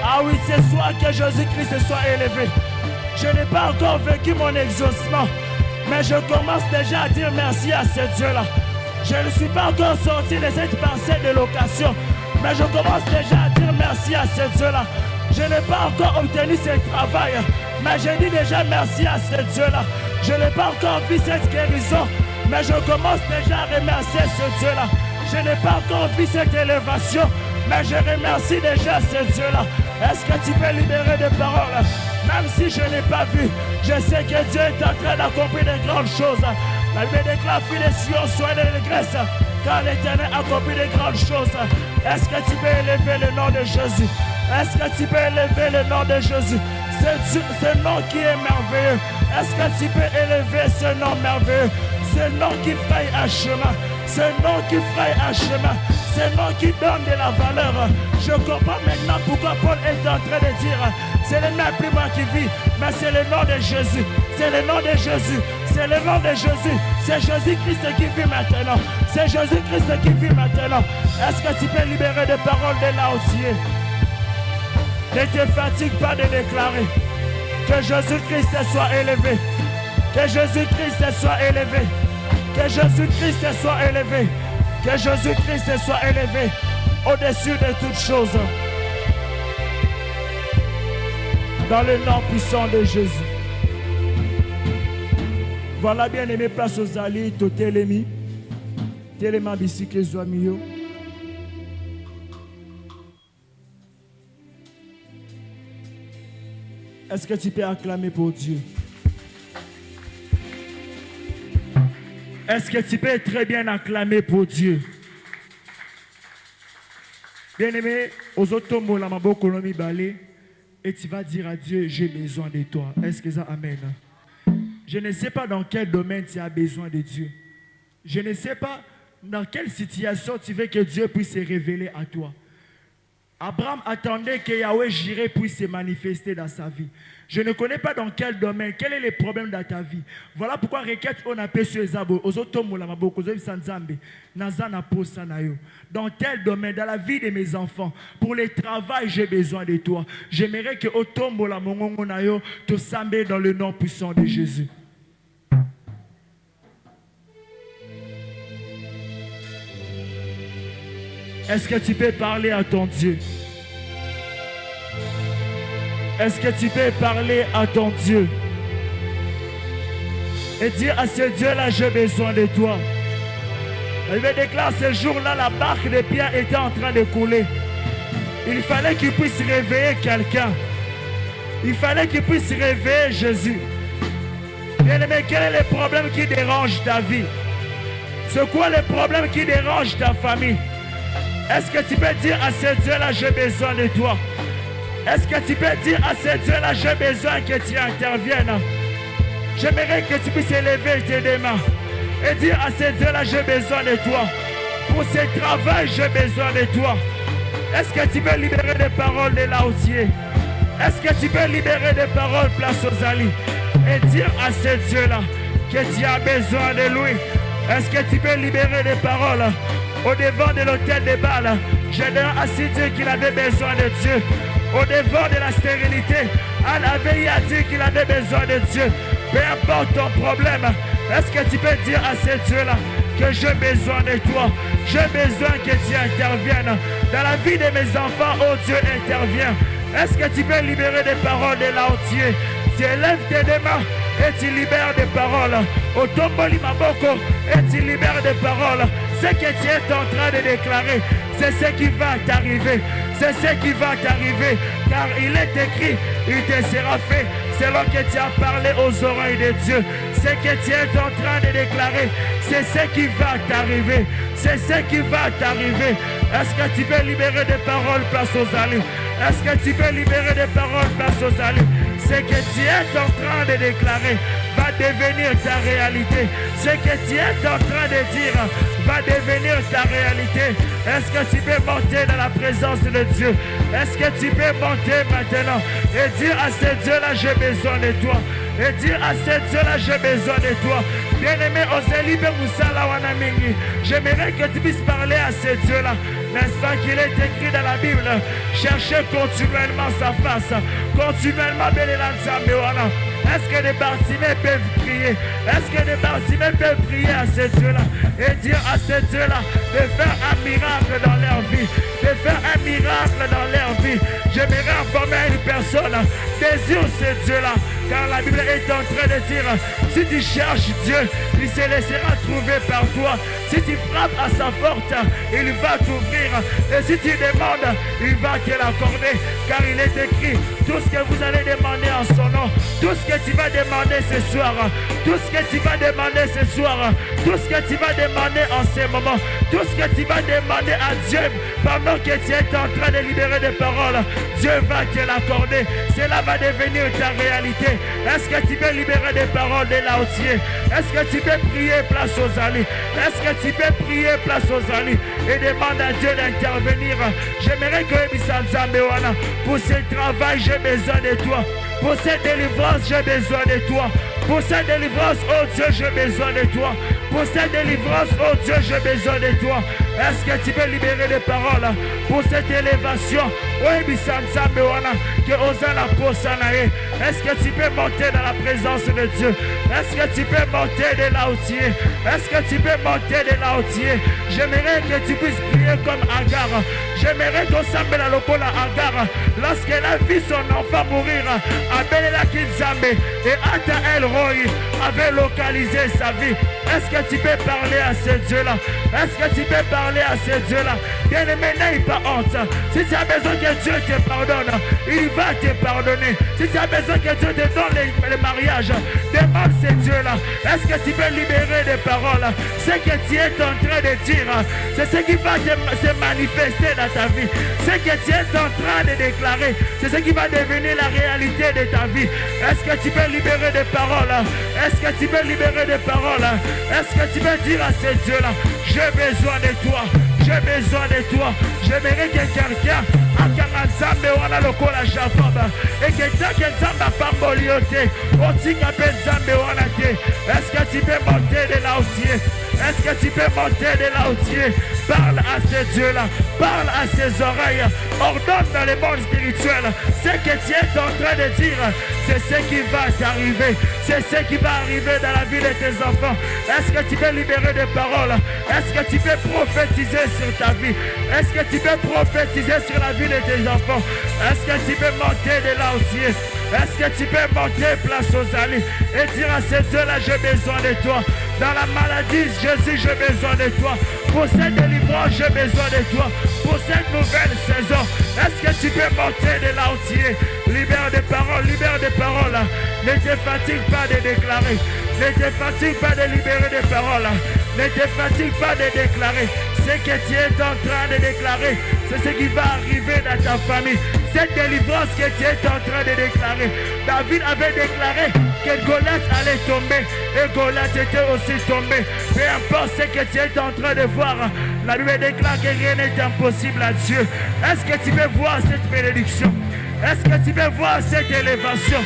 Ah oui, c'est soit que Jésus-Christ soit élevé. Je n'ai pas encore vécu mon exaucement, mais je commence déjà à dire merci à ce Dieu-là. Je ne suis pas encore sorti de cette parcelle de location, mais je commence déjà à dire merci à ce Dieu-là. Je n'ai pas encore obtenu ce travail, mais je dis déjà merci à ce Dieu-là. Je n'ai pas encore vu cette guérison, mais je commence déjà à remercier ce Dieu-là. Je n'ai pas encore vu cette élévation, mais je remercie déjà ce Dieu-là. Est-ce que tu peux libérer des paroles? Même si je n'ai pas vu, je sais que Dieu est en train d'accomplir de grandes choses. La Bible déclare, fille des Sion, soyez de l'allégresse, car l'Éternel accomplit de grandes choses. Est-ce que tu peux élever le nom de Jésus? Est-ce que tu peux élever le nom de Jésus? Ce nom qui est merveilleux. Est-ce que tu peux élever ce nom merveilleux? Ce nom qui fraye un chemin. Ce nom qui fraye un chemin. Ce nom qui donne de la valeur. Je comprends maintenant pourquoi Paul est en train de dire, c'est le nom plus moi qui vis, mais c'est le nom de Jésus. C'est le nom de Jésus. C'est le nom de Jésus. C'est Jésus-Christ qui vit maintenant. C'est Jésus-Christ qui vit maintenant. Est-ce que tu peux libérer des paroles de là où tu es? Ne te fatigue pas de déclarer que Jésus-Christ soit élevé. Que Jésus-Christ soit élevé. Que Jésus-Christ soit élevé. Que Jésus-Christ soit élevé au-dessus de toutes choses. Dans le nom puissant de Jésus. Voilà, bien aimé, place aux alliés, to télémi. Téléma bicycle zoamio. Est-ce que tu peux acclamer pour Dieu? Est-ce que tu peux très bien acclamer pour Dieu? Bien-aimé, aux autres mots, la maboko lomi balé, et tu vas dire à Dieu, j'ai besoin de toi. Est-ce que ça amène? Je ne sais pas dans quel domaine tu as besoin de Dieu. Je ne sais pas dans quelle situation tu veux que Dieu puisse se révéler à toi. Abraham attendait que Yahweh Jireh puisse se manifester dans sa vie. Je ne connais pas dans quel domaine, quel est le problème dans ta vie. Voilà pourquoi requête on appelle sur les arbres, aux automola maboko, aux sanzambe, nazana posanayo. Dans tel domaine, dans la vie de mes enfants, pour le travail, j'ai besoin de toi. J'aimerais que automola mongongo nayo te sambe dans le nom puissant de Jésus. Est-ce que tu peux parler à ton Dieu? Est-ce que tu peux parler à ton Dieu? Et dire à ce Dieu-là, j'ai besoin de toi. Il me déclare ce jour-là, la barque de Pierre était en train de couler. Il fallait qu'il puisse réveiller quelqu'un. Il fallait qu'il puisse réveiller Jésus. Bien-aimé, quel est le problème qui dérange ta vie? C'est quoi le problème qui dérange ta famille? Est-ce que tu peux dire à ce Dieu-là, j'ai besoin de toi? Est-ce que tu peux dire à ce Dieu-là, j'ai besoin que tu interviennes? J'aimerais que tu puisses élever tes deux mains et dire à ce Dieu-là, j'ai besoin de toi. Pour ce travail, j'ai besoin de toi. Est-ce que tu peux libérer des paroles de là où tu es? Est-ce que tu peux libérer des paroles place aux alliés et dire à ce Dieu-là que tu as besoin de lui? Est-ce que tu peux libérer des paroles au devant de l'hôtel de Bâle? Gédéon a su dire qu'il avait besoin de Dieu. Au devant de la stérilité, Al-Aveï a dit qu'il avait besoin de Dieu. Peu importe ton problème, est-ce que tu peux dire à ce Dieu-là que j'ai besoin de toi? J'ai besoin que tu interviennes. Dans la vie de mes enfants, oh Dieu, intervient. Est-ce que tu peux libérer des paroles de là où tu es? Tu élèves tes deux mains et tu libères des paroles. Au tomboli maboko et tu libères des paroles. Ce que tu es en train de déclarer, c'est ce qui va t'arriver. C'est ce qui va t'arriver. Car il est écrit, il te sera fait selon que tu as parlé aux oreilles de Dieu. Ce que tu es en train de déclarer, c'est ce qui va t'arriver. C'est ce qui va t'arriver. Est-ce que tu peux libérer des paroles place aux alliés? Est-ce que tu peux libérer des paroles place aux alliés? Ce que tu es en train de déclarer va devenir ta réalité. Ce que tu es en train de dire va devenir ta réalité. Est-ce que tu peux monter dans la présence de Dieu? Est-ce que tu peux monter maintenant et dire à ce Dieu-là, j'ai besoin de toi? Et dire à ce Dieu-là, j'ai besoin de toi. Bien-aimé, j'aimerais que tu puisses parler à ce Dieu-là. N'est-ce pas qu'il est écrit dans la Bible? Cherchez continuellement sa face. Continuellement, est-ce que les Bartimées peuvent prier? Est-ce que les Bartimées peuvent prier à ce Dieu-là et dire à ce Dieu-là de faire un miracle dans leur vie, de faire un miracle dans leur vie? J'aimerais informer une personne, désire ce Dieu-là, Car la Bible est en train de dire, si tu cherches Dieu, il se laissera trouver par toi. Si tu frappes à sa porte, il va t'ouvrir. Et si tu demandes, il va te l'accorder. Car il est écrit, tout ce que vous allez demander en son nom, tout ce que tu vas demander ce soir, tout ce que tu vas demander ce soir, tout ce que tu vas demander en ce moment, tout ce que tu vas demander à Dieu pendant que tu es en train de libérer des paroles, Dieu va te l'accorder. Cela va devenir ta réalité. Est-ce que tu peux libérer des paroles de là aussi? Est-ce que tu peux prier place aux alliés? Est-ce que tu peux prier place aux alliés et demande à Dieu d'intervenir? J'aimerais que pour ce travail, j'ai besoin de toi. Pour cette délivrance, j'ai besoin de toi. Pour cette délivrance, oh Dieu, j'ai besoin de toi. Pour cette délivrance, oh Dieu, j'ai besoin de toi. Est-ce que tu peux libérer des paroles pour cette élévation? Est-ce que tu peux monter dans la présence de Dieu? Est-ce que tu peux monter de là où tu es? Est-ce que tu peux monter de là où tu es? J'aimerais que tu puisses prier comme Agar. J'aimerais qu'on s'appelle à l'opola Agar. Lorsqu'elle a vu son enfant mourir, Abelela Kinzambe et Ata El Roy avait localisé sa vie. Est-ce que tu peux parler à ce Dieu-là? Est-ce que tu peux parler à ce Dieu-là? Bien-aimé, n'aie pas honte. Si tu as besoin que Dieu te pardonne, il va te pardonner. Si tu as besoin que Dieu te donne le mariage, demande ce Dieu-là. Est-ce que tu peux libérer des paroles? Ce que tu es en train de dire, c'est ce qui va se manifester dans ta vie. Ce que tu es en train de déclarer, c'est ce qui va devenir la réalité de ta vie. Est-ce que tu peux libérer des paroles? Est-ce que tu peux libérer des paroles? Est-ce que tu peux dire à ce Dieu-là, j'ai besoin de toi, j'ai besoin de toi. J'aimerais que quelqu'un a Nzambe wana lokola Jacob et que quelqu'un Nzambe pamboliote otika pe Nzambe wana te. Est-ce que tu peux monter de là où tu es? Est-ce que tu peux monter de là où tu es? Parle à ce Dieu-là, parle à ses oreilles, ordonne dans le monde spirituel. Ce que tu es en train de dire, c'est ce qui va t'arriver. C'est ce qui va arriver dans la vie de tes enfants. Est-ce que tu peux libérer des paroles? Est-ce que tu peux prophétiser sur ta vie? Est-ce que tu peux prophétiser sur la vie de tes enfants? Est-ce que tu peux monter de là aussi? Est-ce que tu peux monter place aux alliés et dire à ce Dieu-là, j'ai besoin de toi. Dans la maladie, Jésus, j'ai besoin de toi. Pour cette délivrance, j'ai besoin de toi. Pour cette nouvelle saison, est-ce que tu peux monter de là où tu es? Libère des paroles, libère des paroles. Ne te fatigue pas de déclarer. Ne te fatigue pas de libérer des paroles. Ne te fatigue pas de déclarer. Ce que tu es en train de déclarer, c'est ce qui va arriver dans ta famille. Cette délivrance que tu es en train de déclarer. David avait déclaré que Goliath allait tomber et Goliath était aussi tombé. Peu importe ce que tu es en train de voir, la Bible déclare que rien n'est impossible à Dieu. Est-ce que tu peux voir cette bénédiction? Est-ce que tu peux voir cette élévation?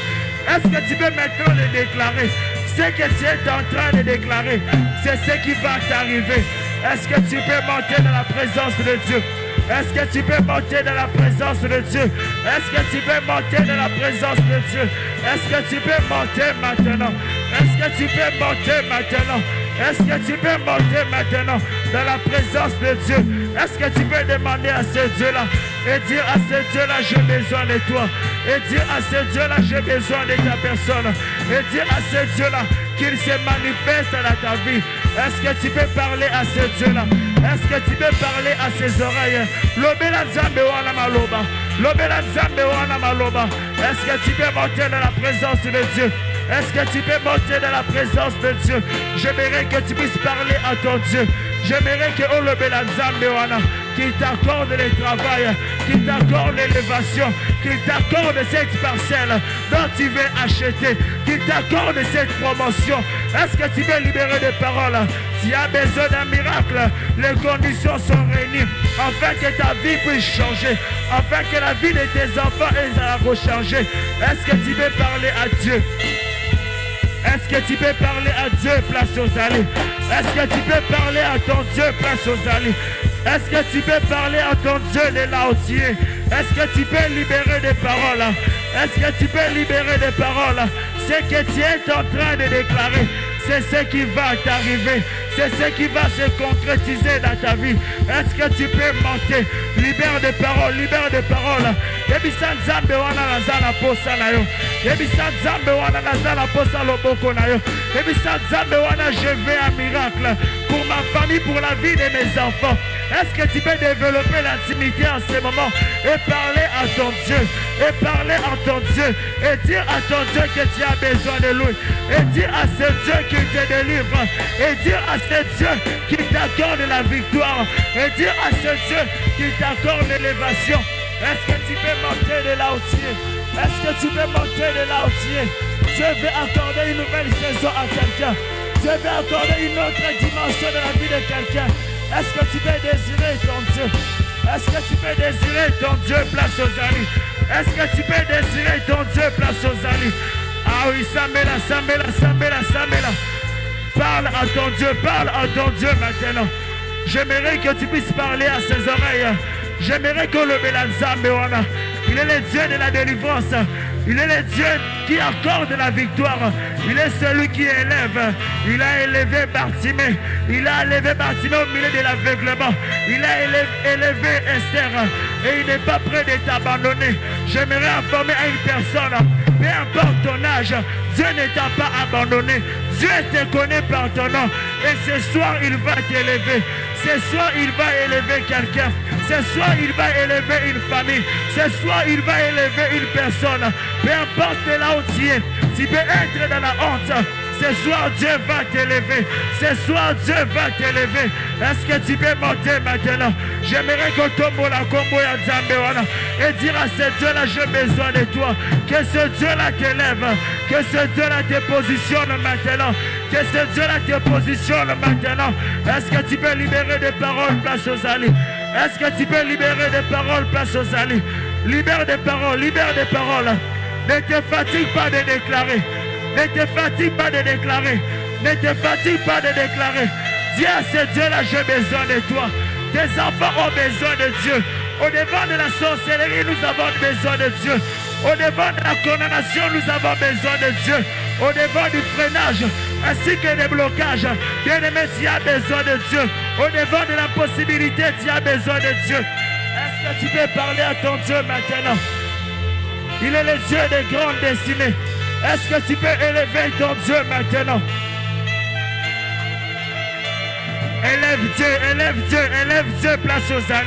Est-ce que tu peux maintenant le déclarer? Ce que tu es en train de déclarer, c'est ce qui va t'arriver. Est-ce que tu peux monter dans la présence de Dieu? Est-ce que tu peux monter dans la présence de Dieu? Est-ce que tu peux monter dans la présence de Dieu? Est-ce que tu peux monter maintenant? Est-ce que tu peux monter maintenant? Est-ce que tu peux monter maintenant dans la présence de Dieu? Est-ce que tu peux demander à ce Dieu-là et dire à ce Dieu-là, j'ai besoin de toi. Et dire à ce Dieu-là, j'ai besoin de ta personne. Et dire à ce Dieu-là qu'il se manifeste dans ta vie. Est-ce que tu peux parler à ce Dieu-là? Est-ce que tu peux parler à ses oreilles? Lobela Nzambe wana maloba. Lobela Nzambe wana maloba. Est-ce que tu peux monter dans la présence de Dieu? Est-ce que tu peux monter dans la présence de Dieu? J'aimerais que tu puisses parler à ton Dieu. J'aimerais que Olobela Nzambe wana qu'il t'accorde le travail, qu'il t'accorde l'élévation, qu'il t'accorde cette parcelle dont tu veux acheter, qu'il t'accorde cette promotion. Est-ce que tu veux libérer des paroles? S'il y a besoin d'un miracle, les conditions sont réunies afin que ta vie puisse changer, afin que la vie de tes enfants ait changé. Est-ce que tu veux parler à Dieu? Est-ce que tu peux parler à Dieu place aux allées? Est-ce que tu peux parler à ton Dieu place aux allées? Est-ce que tu peux parler à ton Dieu de là où tu es? Est-ce que tu peux libérer des paroles? Est-ce que tu peux libérer des paroles? ce que tu es en train de déclarer, c'est ce qui va t'arriver. C'est ce qui va se concrétiser dans ta vie. Est-ce que tu peux monter? Libère des paroles, libère des paroles. Yebisa nzambe wana nazala posa na yo. Yebisa nzambe wana nazala posa loboko na yo. Yebisa nzambe wana je veux un miracle pour ma famille, pour la vie de mes enfants. Est-ce que tu peux développer l'intimité en ce moment et parler à ton Dieu, et parler à ton Dieu, et dire à ton Dieu que tu as besoin de lui, et dire à ce Dieu qu'il te délivre, et dire à ce Dieu qu'il t'accorde la victoire, et dire à ce Dieu qu'il t'accorde l'élévation. Est-ce que tu peux monter de là où tu es? Est-ce que tu peux monter de là où tu es? Dieu veut accorder une nouvelle saison à quelqu'un. Dieu veut accorder une autre dimension de la vie de quelqu'un. Est-ce que tu peux désirer ton Dieu? Est-ce que tu peux désirer ton Dieu place aux amis? Est-ce que tu peux désirer ton Dieu place aux amis? Ah oui, Samela, Samela, Samela, Samela. Parle à ton Dieu maintenant. J'aimerais que tu puisses parler à ses oreilles. J'aimerais que le Belanzambewana, il est le Dieu de la délivrance. Il est le Dieu qui accorde la victoire. Il est celui qui élève. Il a élevé Bartimée. Il a élevé Bartimée au milieu de l'aveuglement. Il a élevé Esther. Et il n'est pas prêt de t'abandonner. J'aimerais informer à une personne, peu importe ton âge, Dieu ne t'a pas abandonné. Dieu te connaît par ton nom. Et ce soir, il va t'élever. Ce soir, il va élever quelqu'un. Ce soir, il va élever une famille. Ce soir, il va élever une personne. Peu importe là où tu es, tu peux être dans la honte. Ce soir, Dieu va t'élever. Ce soir, Dieu va t'élever. Est-ce que tu peux monter maintenant? J'aimerais que tu tombe la combo ya Zambewana et dire à ce Dieu-là, j'ai besoin de toi. Que ce Dieu-là t'élève. Que ce Dieu-là te positionne maintenant. Que ce Dieu-là te positionne maintenant. Est-ce que tu peux libérer des paroles place aux alliés? Est-ce que tu peux libérer des paroles place aux alliés? Libère des paroles, libère des paroles. Ne te fatigue pas de déclarer. Ne te fatigue pas de déclarer. Ne te fatigue pas de déclarer. Dis à ce Dieu-là, j'ai besoin de toi. Tes enfants ont besoin de Dieu. Au devant de la sorcellerie, nous avons besoin de Dieu. Au devant de la condamnation, nous avons besoin de Dieu. Au devant du freinage, ainsi que des blocages, bien-aimé, tu as besoin de Dieu. Au devant de l'impossibilité, tu as besoin de Dieu. Est-ce que tu peux parler à ton Dieu maintenant? Il est le Dieu des grandes destinées. Est-ce que tu peux élever ton Dieu maintenant? Élève Dieu, élève Dieu, élève Dieu, place aux âmes.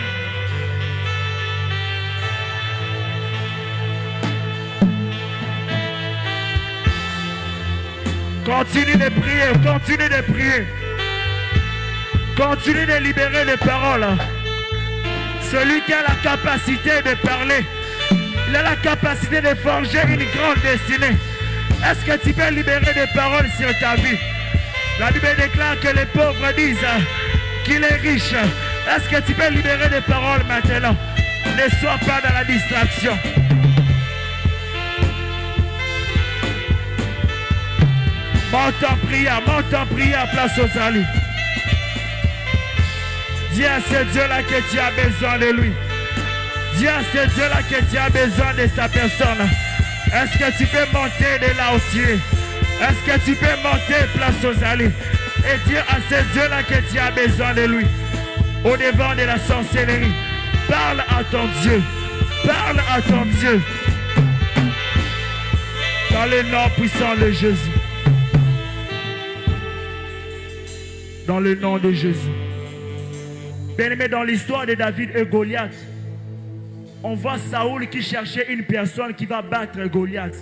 Continue de prier, continue de prier. Continue de libérer les paroles. Celui qui a la capacité de parler, il a la capacité de forger une grande destinée. Est-ce que tu peux libérer des paroles sur ta vie? La Bible déclare que les pauvres disent qu'il est riche. Est-ce que tu peux libérer des paroles maintenant? Ne sois pas dans la distraction. Monte en prière, place aux alliés. Dis à ce Dieu-là que tu as besoin de lui. Dis à ce Dieu-là que tu as besoin de sa personne. Est-ce que tu peux monter de là où tu es? Est-ce que tu peux monter place aux alliés et dire à ce Dieu-là que tu as besoin de lui? Au devant de la sorcellerie, parle à ton Dieu. Parle à ton Dieu. Dans le nom puissant de Jésus. Dans le nom de Jésus. Bien-aimé, dans l'histoire de David et Goliath, on voit Saoul qui cherchait une personne qui va battre Goliath.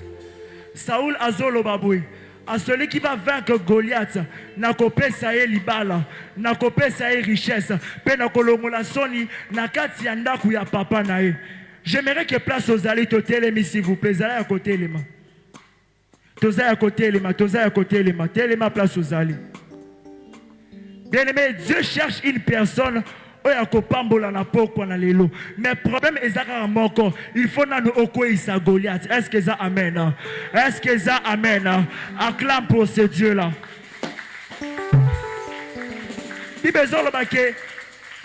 Saoul a zolo baboui. À celui qui va vaincre Goliath, n'a copé sa libala, n'a copé sa richesse, pe na kolongola soni, na kati ya ndaku ya papa nae. J'aimerais que place aux alliés totelemi s'il vous plaît, zala à côté les mains. Toza à côté les mains, toza à côté les mains, téléma place aux alliés. Bien-aimé, Dieu cherche une personne. Mais le problème est que il faut nous occuper Goliath. Est-ce que ça amène? Est-ce que ça amène? Acclame pour ce Dieu-là.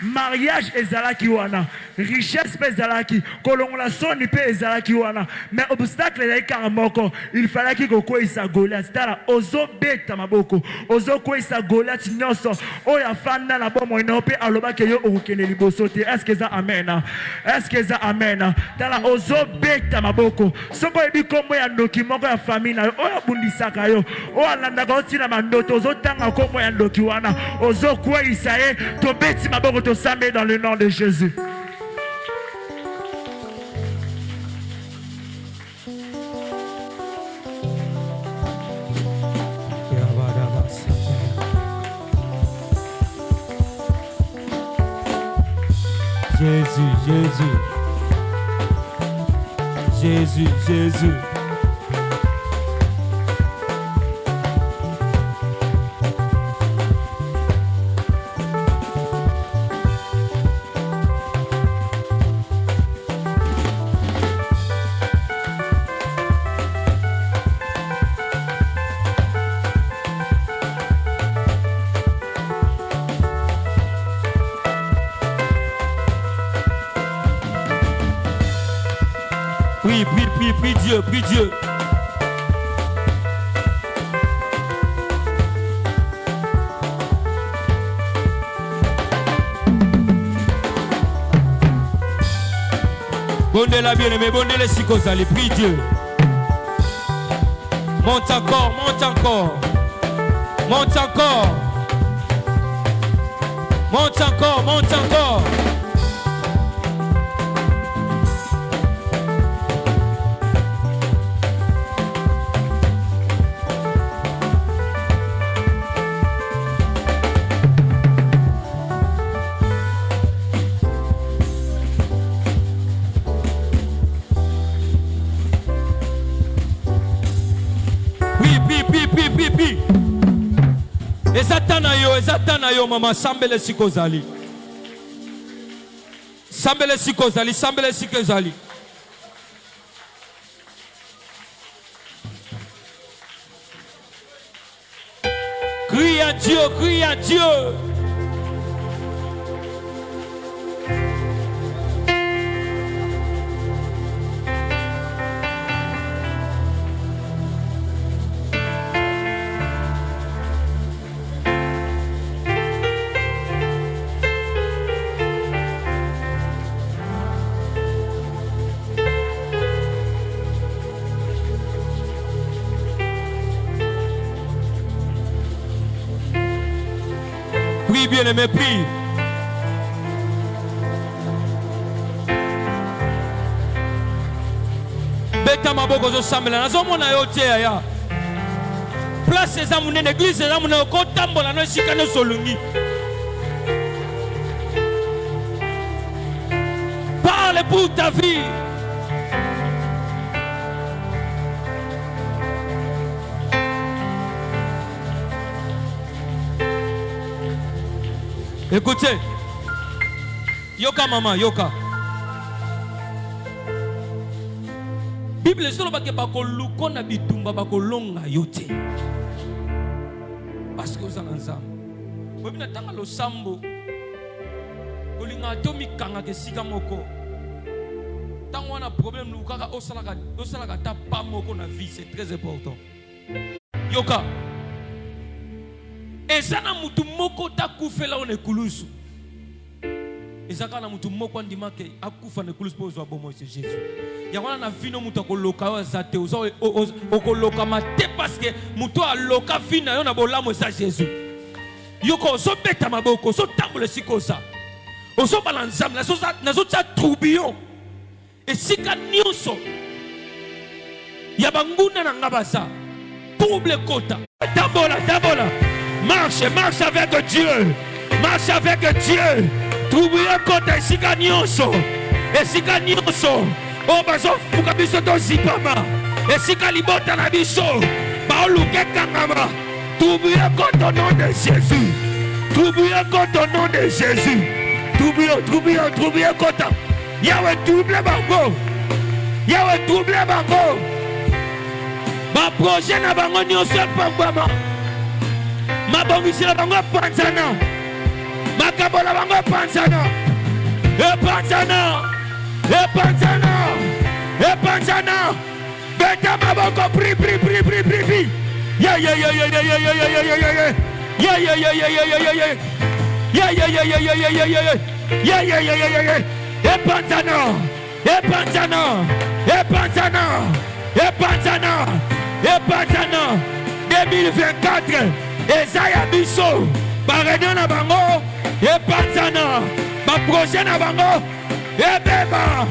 mariage ezalaki wana, richesse pe ezalaki, kolongola soni pe ezalaki wana, mais obstacle ezalaki kaka moko, il fallait que kokweyisa Goliath. Tala ozo beta maboko, ozo kweyisa Goliath nyonso oyo afanda na bomoi na pe alobaki yo okokende liboso te. Est-ce que ça amen? Est-ce que ça amen? Tala ozo beta maboko, soko ebi kombo ya ndoki moko ya famille na yo oyo bundisaka yo, oyo alandaka otina mandoto, ozo tanga kombo ya ndoki wana, ozo kweyisa ye, to beti maboko to sambe dans le nom de Jésus. Jésus, Jésus, Jésus, Jésus. Prie Dieu. Bondez-la bien-aimé, bondez-les si cause allez, prie Dieu. Monte encore, monte encore. Monte encore. Monte encore, monte encore. Ezatana yo mama sambele sikozali. Sambele sikozali, sambele sikozali. Crie à Dieu, crie à Dieu. Bien-aimé, prie. Beta maboko zo sambela nazo mona yo te ya. Place eza munene, église eza munene ko tambola no esika no solungi. Parle pour ta vie. Écoutez, yoka maman, yoka. Bible solo bake bako luko na bitumba bako longa yote. Parce que vous en ensemble. Vous avez tanga lo sambo. Olinga atomi kanga ke sika moko. Tant on a problème nous kaka osalaka ta pa moko na vie, c'est très important. Yoka. Ezana mutu moko takufela one kulusu. Ezaka na mutu moko ndima ke akufa ne kulusu po zo bomo c'est Jésus. Ya wana na vino mutu akoloka wa zate ozo okoloka mate parce que mutu aloka vina yo na bolamo sa Jésus. Yoko so beta maboko so tambole sikosa. Oso balanzam na so tsa tourbillon. Esika nyonso. Ya banguna na ngabasa. Trouble kota. Tabola. Marche avec Dieu. Marche avec Dieu. Trouve kota esika nyonso. Esika nyonso. O bazo fuka biso to zipama. Esika libota na biso. Ba oluke kangama. Trouve kota au nom de Jésus. Trouve kota au nom de Jésus. Trouve kota. Yawe double bango. Yawe double bango. Ma projet na bango nyonso pambama. Ma bongisi na bango panzana. Makabola bango panzana. Epanzana. Epanzana. Epanzana. Beta maboko pri. Yeah. Epanzana. 2024. Ezaya biso. Baréunion na bango. Epanzana. Ba projet na bango. Ebeba.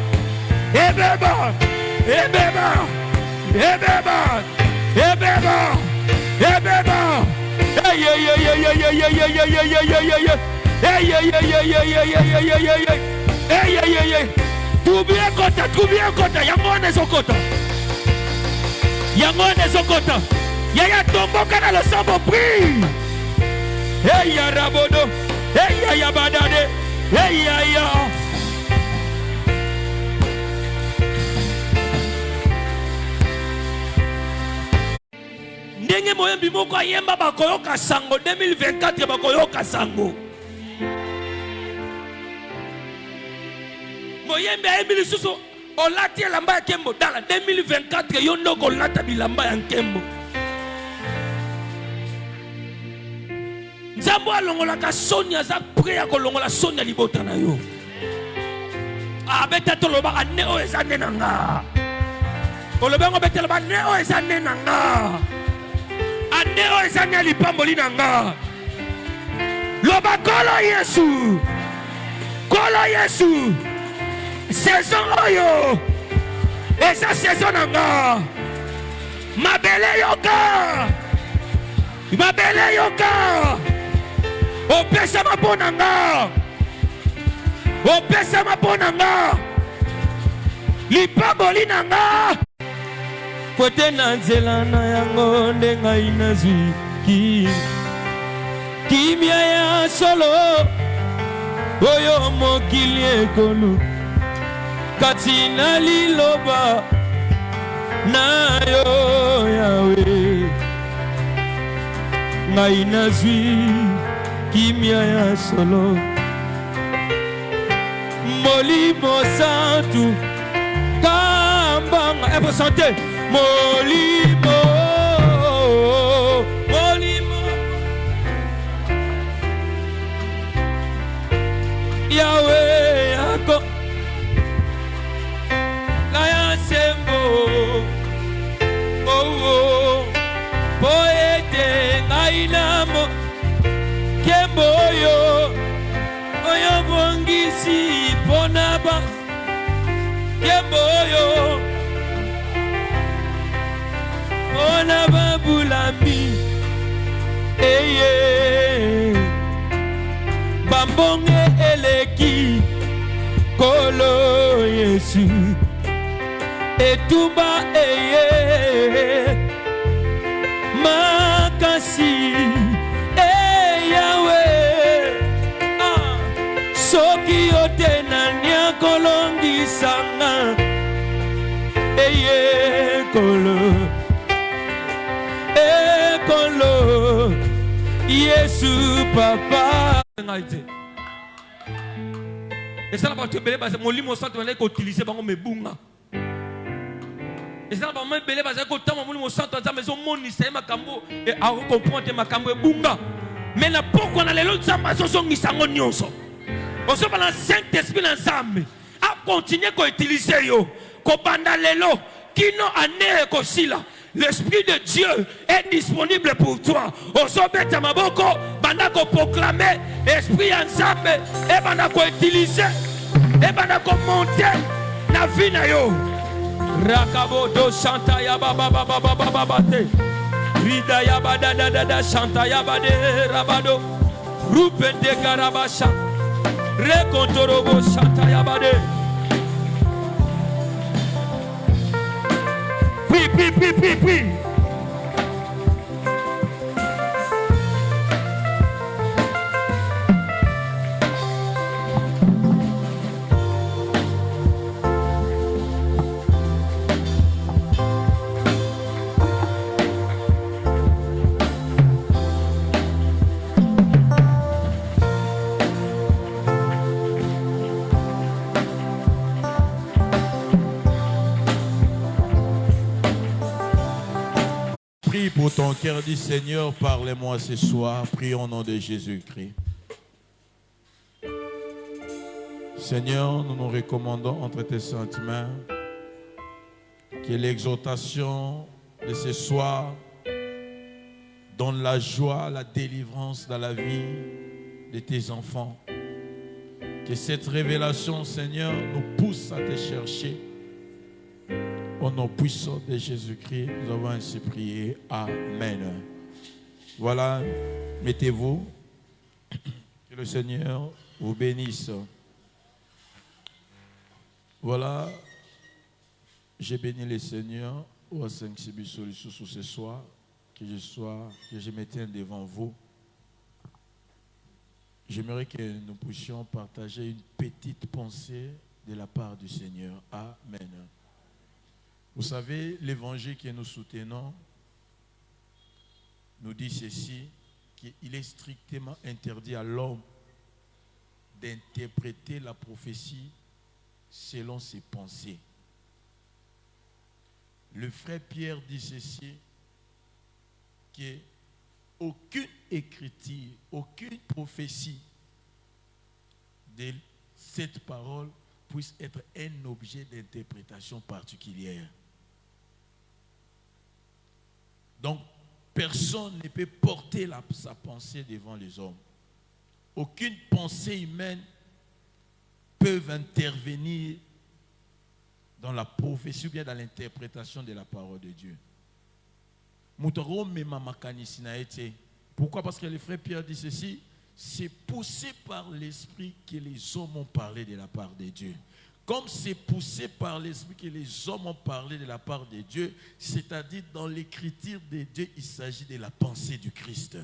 Troubier kota. Yango nezokota. Yaya tomboka na le sambo pri. Hey ya rabodo. Hey ya badade. Hey ya. Ndenge moyembi moko ayemba bakoyoka sango 2024 bakoyoka sango. Moyembi ayembi lisusu olati elamba ya nkembo dala 2024 yo ndoko olata bilamba ya nkembo. Nzambo alongolaka soni aza prêt ya kolongola soni ya libota na yo. Abeta tolobaka ne o eza nde na nga. Olobango betela ba ne o eza nde na nga. Ane o eza nde lipamboli na nga. Loba kolo Yesu. Saison oyo. Eza saison na nga. Mabele yoka. Opesa mapona nga. Lipamboli na nga. Kote na nzela na yango nde ngai nazwi kimia ya solo oyo mokili ekolu kati na liloba na yo Yawe ngai nazwi kimia ya solo Molimo Santu kambanga evo santé Molimo Yahweh yako Laya sembo poete ngainamo kemboyo oyo bongisi ponaba kemboyo ona babulami bambonge eleki kolo Yesu etumba makasi Yahweh soki otena nia kolongisanga kolo Yesu papa esala bato ebele baza molimo santo bazali koutilize bango mebunga esala bango ebele bazali kotama molimo santo nzambe ezomonisa ye makambo akokomprendre makambo ebunga me na pokwa na lelo nzambe azozongisa yango nyonso ozoba na saint esprit na nzambe akontinue koutilize yo kobanda lelo kino ane ekosila. L'Esprit de Dieu est disponible pour toi. Osobeta maboko, banda ko proclamer Esprit ensemble et banda ko utiliser et banda ko monter na vie na yo. Rakabo do chanta ya baba baba baba baba te. Rida ya bada da da da chanta ya bade rabado. Rupende garabasha. Rekontorobo chanta ya bade. Pi. pour ton cœur, dis Seigneur, parlez-moi ce soir. Prions au nom de Jésus-Christ. Seigneur, nous nous recommandons entre tes saintes mains. Que l'exhortation de ce soir donne la joie, la délivrance dans la vie de tes enfants. Que cette révélation, Seigneur, nous pousse à te chercher. Au nom puissant de Jésus-Christ, nous avons ainsi prié. Amen. Voilà, mettez-vous. Que le Seigneur vous bénisse. Voilà, j'ai béni le Seigneur au 5 solutions ce soir, que je me tienne devant vous. J'aimerais que nous puissions partager une petite pensée de la part du Seigneur. Amen. Vous savez, l'évangile que nous soutenons nous dit ceci, qu'il est strictement interdit à l'homme d'interpréter la prophétie selon ses pensées. Le frère Pierre dit ceci, qu'aucune écriture, aucune prophétie de cette parole puisse être un objet d'interprétation particulière. Donc, personne ne peut porter sa pensée devant les hommes. Aucune pensée humaine peut intervenir dans la prophétie ou bien dans l'interprétation de la parole de Dieu. Pourquoi? Parce que le frère Pierre dit ceci, c'est poussé par l'esprit que les hommes ont parlé de la part de Dieu. Comme c'est poussé par l'esprit que les hommes ont parlé de la part de Dieu, c'est-à-dire dans l'écriture de Dieu, il s'agit de la pensée du Christ.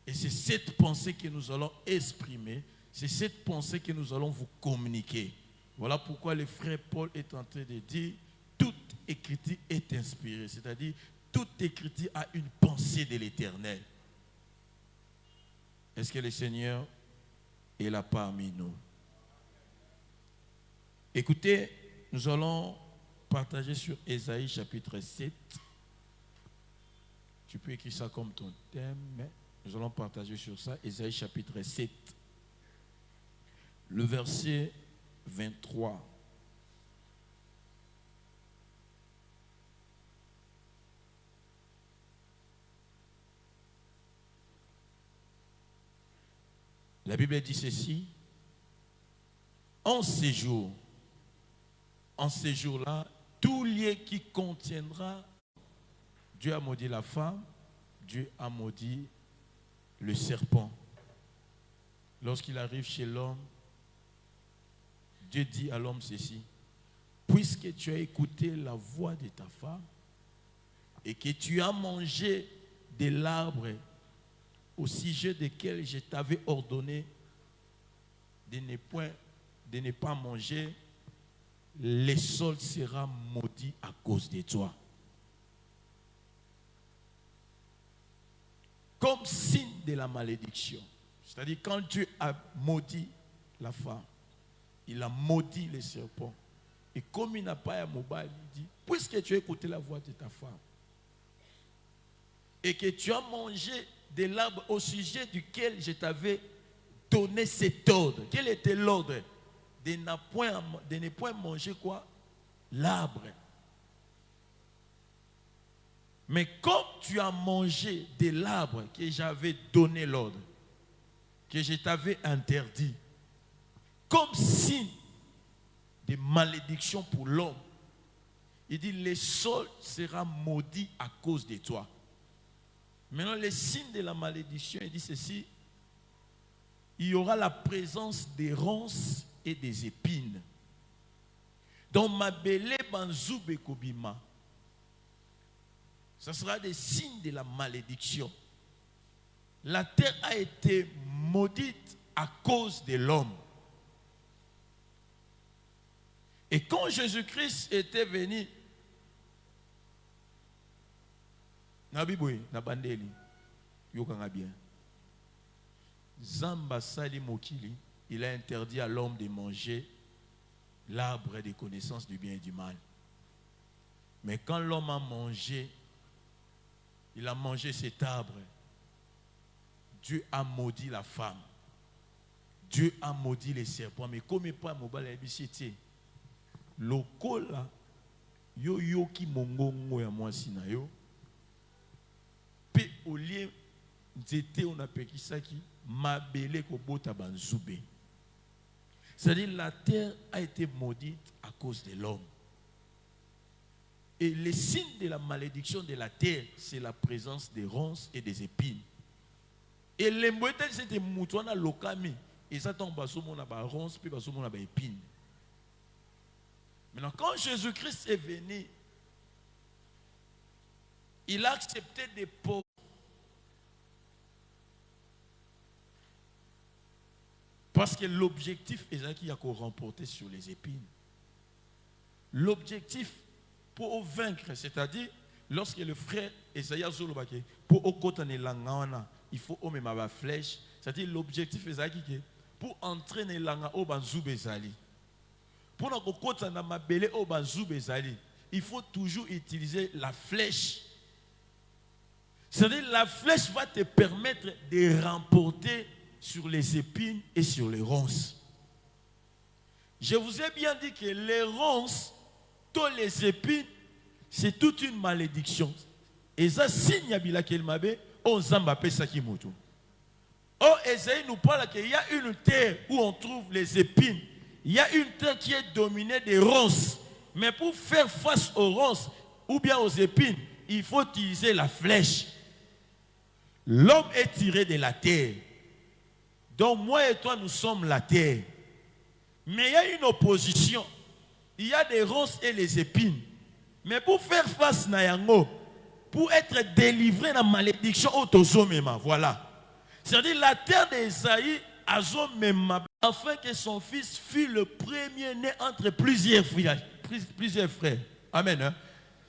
Et c'est cette pensée que nous allons exprimer, c'est cette pensée que nous allons vous communiquer. Voilà pourquoi le frère Paul est en train de dire, toute écriture est inspirée, c'est-à-dire toute écriture a une pensée de l'Éternel. Est-ce que le Seigneur est là parmi nous? Écoutez, nous allons partager sur Ésaïe chapitre 7. Tu peux écrire ça comme ton thème, mais nous allons partager sur ça. Ésaïe chapitre 7. Le verset 23. La Bible dit ceci, en ces jours-là, tout lieu qui contiendra, Dieu a maudit la femme, Dieu a maudit le serpent. Lorsqu'il arrive chez l'homme, Dieu dit à l'homme ceci, puisque tu as écouté la voix de ta femme et que tu as mangé de l'arbre au sujet desquels je t'avais ordonné de ne pas manger, le sol sera maudit à cause de toi. Comme signe de la malédiction. C'est-à-dire quand Dieu a maudit la femme, il a maudit les serpents. Et comme il n'a pas un mobile, il dit, puisque tu as écouté la voix de ta femme et que tu as mangé de l'arbre au sujet duquel je t'avais donné cet ordre. Quel était l'ordre? De ne point manger quoi? L'arbre. Mais comme tu as mangé de l'arbre que j'avais donné l'ordre, que je t'avais interdit, comme signe de malédiction pour l'homme, il dit, le sol sera maudit à cause de toi. Maintenant, le signe de la malédiction, il dit ceci, il y aura la présence des ronces et des épines. Dans ma belé banzoube kobima, ce sera des signes de la malédiction. La terre a été maudite à cause de l'homme. Et quand Jésus-Christ était venu, Nabiboui, Nabandeli, Yokanga bien. Zamba Sali Mokili, il a interdit à l'homme de manger l'arbre des connaissances du bien et du mal. Mais quand l'homme a mangé il a mangé cet arbre. Dieu a maudit la femme. Dieu a maudit les serpents. Mais comme pas mobile ebisité, lokola yo yo ki mongongo ya mwasi na yo. Pe olie nzete on apekisaki mabele ko bota banzube. C'est-à-dire la terre a été maudite à cause de l'homme. Et le signe de la malédiction de la terre, c'est la présence des ronces et des épines. Et les moutons, c'était moutouana lokami. Et ça tombe à ce moment là, ronces, puis à ce moment là, épines. Maintenant, quand Jésus-Christ est venu, il a accepté des pauvres. Parce que l'objectif est qu'il y a qu'on remporter sur les épines. L'objectif pour vaincre, c'est-à-dire, lorsque le frère Esaïa Zolobake, pour okotane langana, il faut omer ma flèche, c'est-à-dire l'objectif est que pour entraîner langa au banzoube zali. Pour na okotana mabele au banzoube zali, il faut toujours utiliser la flèche. C'est-à-dire la flèche va te permettre de remporter sur les épines et sur les ronces. Je vous ai bien dit que les ronces, tous les épines, c'est toute une malédiction. Et ça signe qu'il m'a dit, on zamba pesa kimoto. Oh, Esaïe nous parle qu'il y a une terre où on trouve les épines. Il y a une terre qui est dominée des ronces. Mais pour faire face aux ronces ou bien aux épines, il faut utiliser la flèche. L'homme est tiré de la terre. Donc moi et toi, nous sommes la terre. Mais il y a une opposition. Il y a des ronces et les épines. Mais pour faire face à Yango, pour être délivré de la malédiction autosomema, voilà. C'est-à-dire la terre d'Esaïe azomema, afin que son fils fût le premier-né entre plusieurs frères. Amen. Hein?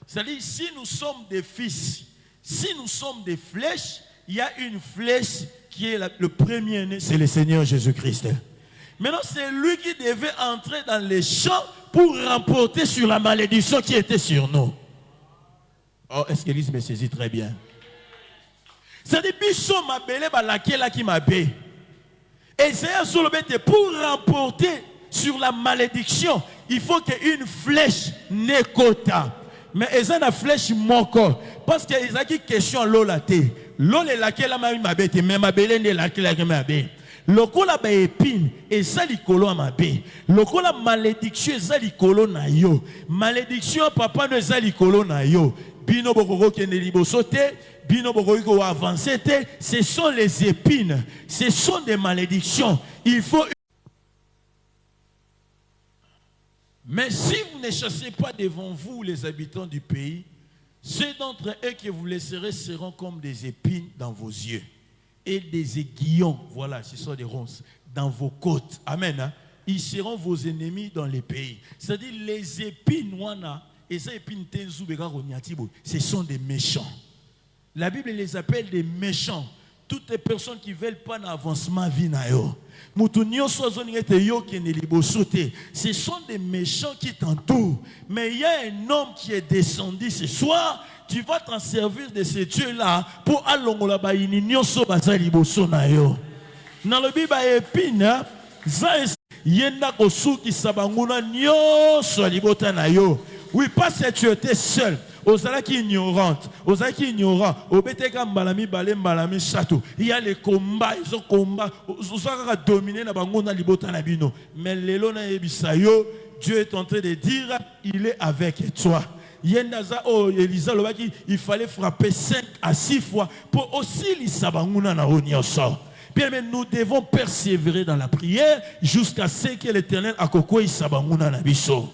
C'est-à-dire si nous sommes des fils, si nous sommes des flèches, il y a une flèche qui est le premier-né, c'est le Seigneur Jésus-Christ. Maintenant, c'est lui qui devait entrer dans les champs pour remporter sur la malédiction qui était sur nous. Oh, est-ce que l'Église me saisit très bien? C'est-à-dire, Bichon m'a belé, laquelle qui m'a bé. Et c'est pour remporter sur la malédiction, il faut qu'une flèche n'écota. Mais ils ont une flèche moko. Parce qu'ils ont une question à l'eau la té. L'eau est laquelle m'a bé, mais ma belé n'est laquelle m'a bé. Lokola ba épine et ça likolo ma bé. Lokola malédiction ça likolo na yo. Malédiction papa ne ça likolo na yo. Bino bokoko kende liboso te, bino bokoko avancer te, ce sont les épines, ce sont des malédictions. Il faut. Mais si vous ne chassez pas devant vous les habitants du pays, ceux d'entre eux que vous laisserez seront comme des épines dans vos yeux. Et des aiguillons, voilà, ce sont des ronces, dans vos côtes. Amen. Hein? Ils seront vos ennemis dans les pays. C'est-à-dire les épines, et ces épines, ce sont des méchants. La Bible les appelle des méchants. Toutes les personnes qui ne veulent pas d'avancement vinayo. Ce sont des méchants qui t'entourent. Mais il y a un homme qui est descendu ce soir. Tu vas t'en servir de ce Dieu-là pour allongola ba union so bazali boso na yo. Dans le Bible épine, yenda kosuki sabanguna nyoso libota na yo. Oui, parce que tu étais seul. Ozalaki ignorante, ozalaki ignorant, obeteka mbalami balé mbalami château. Il y a les combats, ils ont combat, ozalaka dominer na bango na libota na bino. Mais lelo na yebisayo, Dieu est en train de dire, il est avec toi. Yendaza oh Elisa lobaki, il fallait frapper 5 à 6 fois pour aussi l'isabanguna na onyoso. Bien, mais nous devons persévérer dans la prière jusqu'à ce que l'Éternel akoko isabanguna na biso.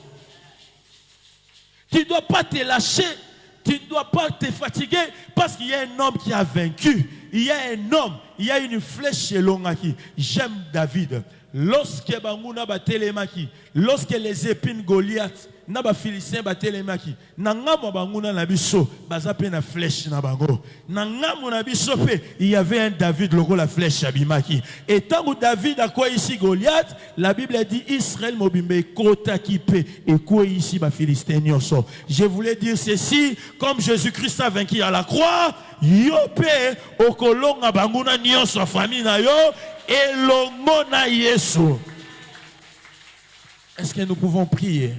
Tu ne dois pas te lâcher, tu ne dois pas te fatiguer parce qu'il y a un homme qui a vaincu. Il y a un homme, il y a une flèche chez Longaki. J'aime David. Lorsque les épines Goliath na ba Philistin ba telemaki na ngamo banguna na biso baza pe na flèche na bango na ngamo na biso pe il y avait un David logo la flèche abimaki et tant que David a quoi ici Goliath la Bible a dit Israël mobimbe kota ki pe et quoi ici ba Philistin nyonso. Je voulais dire ceci comme Jésus-Christ a vaincu à la croix yo pe okolonga banguna nyonso famille na yo et longo na Yesu. Est-ce que nous pouvons prier?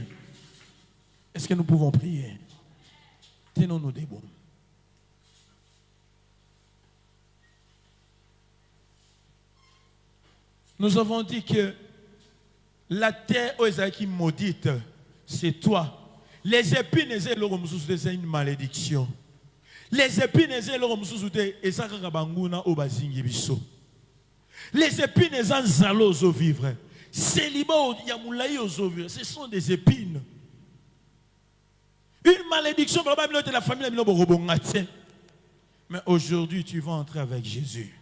Est-ce que nous pouvons prier? Tenons-nous debout. Nous avons dit que la terre aux qui maudite, c'est toi. Les épines, c'est une malédiction. Les épines, c'est les épines, c'est vivre. Ce sont des épines. Une malédiction de la famille. Mais aujourd'hui, tu vas entrer avec Jésus.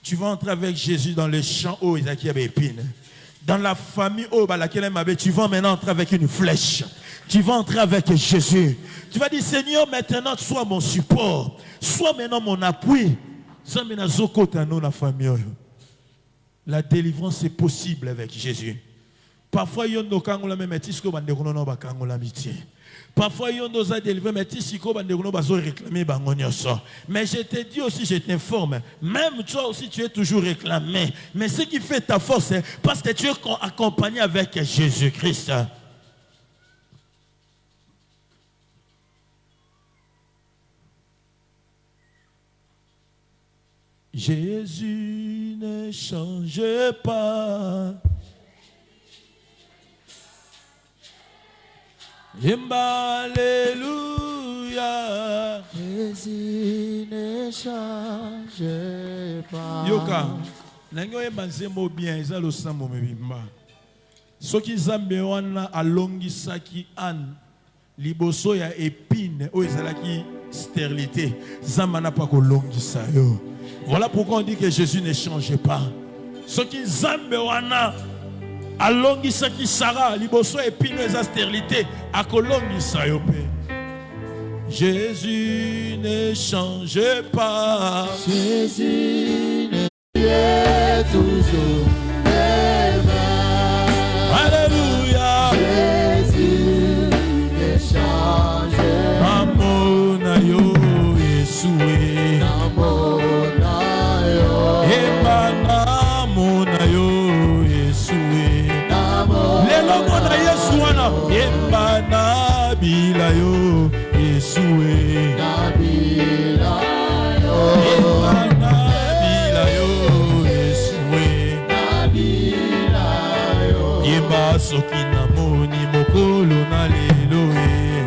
Tu vas entrer avec Jésus dans les champs où il y a des épines. Dans la famille où tu vas maintenant entrer avec une flèche. Tu vas entrer avec Jésus. Tu vas dire, Seigneur, maintenant, sois mon support. Sois maintenant mon appui. Sois maintenant la famille. La délivrance est possible avec Jésus. Parfois, il y a des kangola même tisko bandekono no ba kangola mitié. Parfois, il y a des délivrés mais tisiko bandekono bazo réclamer bangonyoso. Mais je te dis aussi, je t'informe, même toi aussi tu es toujours réclamé. Mais ce qui fait ta force, c'est parce que tu es accompagné avec Jésus-Christ. Jésus ne change pas. Alléluia. Jésus ne change pas. Yoka, nango ebanzemo bien eza lo sambo mebimba. Soki zambe wana alongisaki an liboso ya épine o ezalaki stérilité. Zamba na pa kolongisa yo. Voilà pourquoi on dit que Jésus ne change pas. Ce qui zambe wana alongisa ki Sarah liboso épine eza stérilité akolongisa yo pe. Jésus ne change pas. Jésus est toujours le même. Alléluia. Jésus ne change pas. Amona yo Yesoué. Amona yo. Emana mona yo Yesoué. Lelo mona Yesuana. Emana bila yo Yesoué. Nabila yo. Emana bila yo Yesoué. Nabila yo. Yemba soki na moni mokolo na lelo e.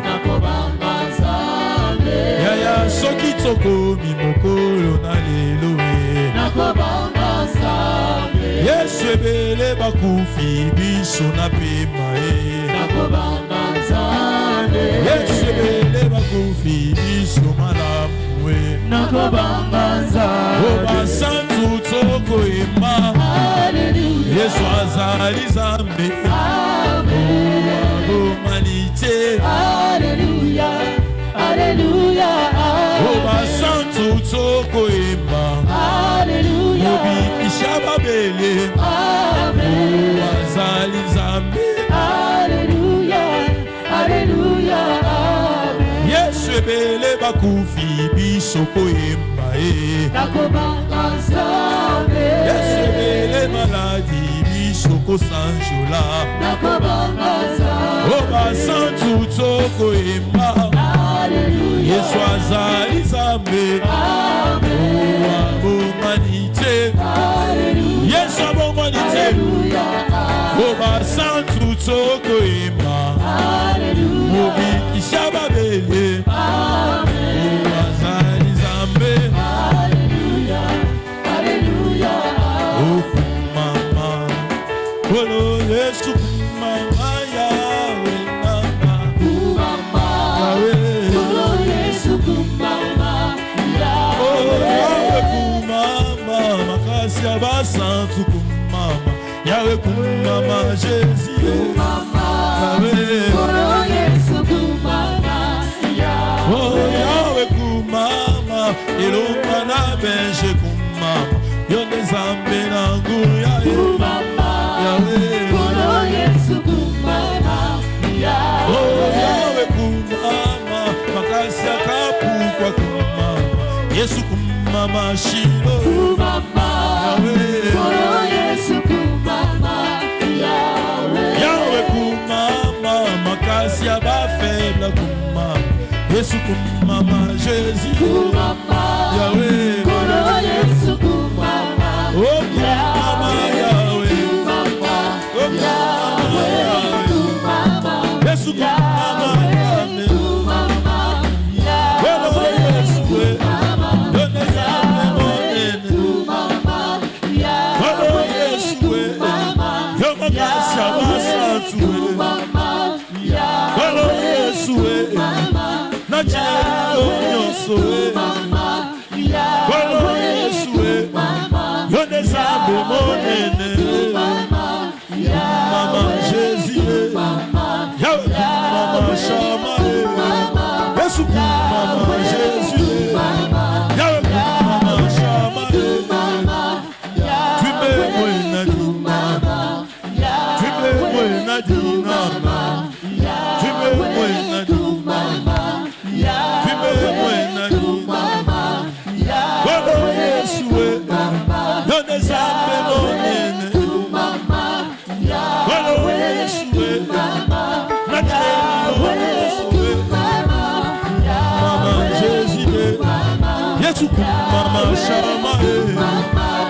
Nakobanga Nzambe. Yaya soki tokomi mokolo na lelo e. Nakobanga Nzambe. Yesu ebele bakufi biso na pema e. Nakobanga Nzambe. Yesu ebele bakufi biso malamu e. Nakobanga Nzambe. Oba santu toko ema. Hallelujah. Yesu azali Nzambe. Amen. Humanité. Alléluia. Alléluia. Oba santu toko ema. Alléluia. Obi ishababele. Amen. Azali Nzambe. Alléluia. Alléluia. Amen. Yesu ebele bakufi biso koyemba e. Nakobanga Nzambe. Yesu ebele maladi biso kosanjola. Nakobanga Nzambe. Oba santu tokoyemba. Alléluia. Yesu azali Nzambe. Amen. Abomanite. Alléluia. Yesu abomanite. Alléluia. Oba santu tokoyemba. Alléluia. Obi ishababele. Amen. Azali Nzambe. Alléluia. Alléluia. Mama, Olo Yesu mama yawe nana. Kumama. Yawe. Olo Yesu kumama. Oh yawe Yahweh. kumama, makasi abasantu kumama. Yawe kumama Jésus. Kumama. Yawe. Olo Mama Shilo. Kumama. Yahweh. Oh Yesu kumama. Yahweh. Yahweh kumama. Makasi ya ba faible kumama. Yesu kumama. Jésus. Kumama. Yahweh. Oh Yesu kumama. Oh kumama Yahweh. Kumama. Oh kumama Yahweh. Kumama. Yesu kumama Yahweh. Kumama. Oh Yesu. Donne zame monene. Kumama. Oh Yesu. Yo makasi ya ba santu. Kumama. Oh Yesu. Na chelo nyonso. Oh Yesu. Donne zame monene. Mama Jésus. Yahweh Mama Shama. Yesu Mama Jésus. Yahweh Mama Shama. Tu me moina dinama. Tu me moina dinama. Tu me moina dinama. Tu me moina dinama. Oh Yesu. Donne zambe monene. Oh Yesu. Na chelo Yesu. Mama Jésus. Yesu Mama Shama.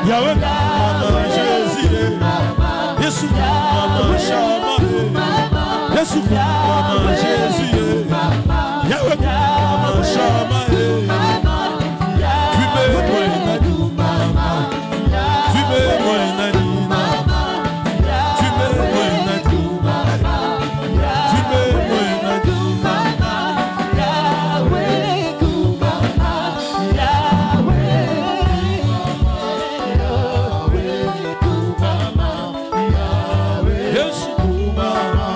Yahweh Mama Jésus. Yesu Mama Shama. Yesu Mama Jésus. Yahweh Mama Shama. Tu me moina dinama. Tu me moina dinama. Tu me moina dinama. Tu me moina dinama. Yesu Mama.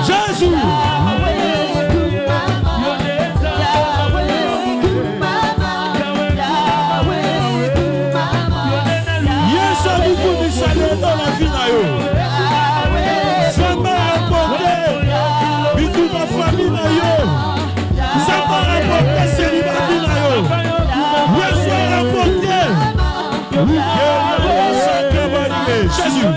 Jésus. Yesu alikufundisha neno la vina yo. Samba apporte bitu na famille na yo. Samba apporte célibat vina yo. Yesu apporte. Jésus.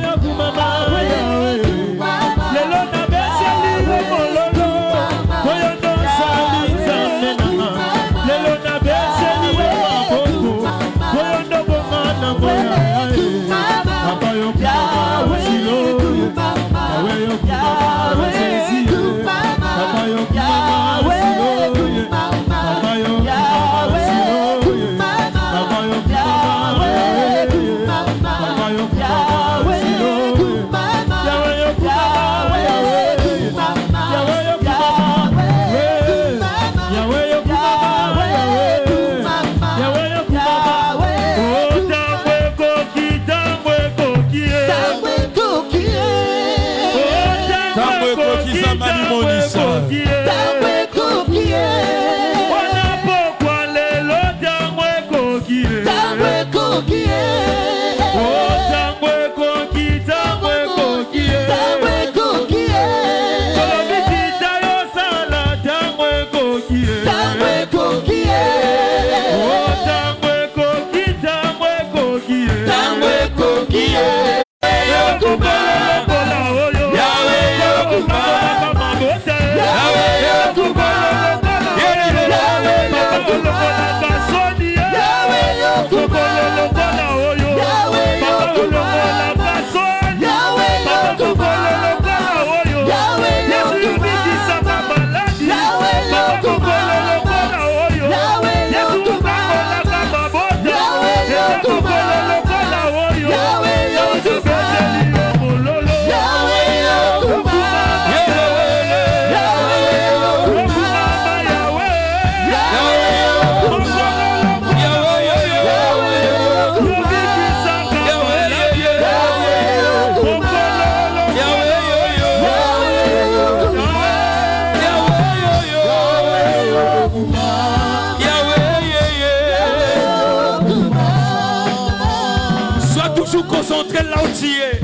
Yahweh, Otiye.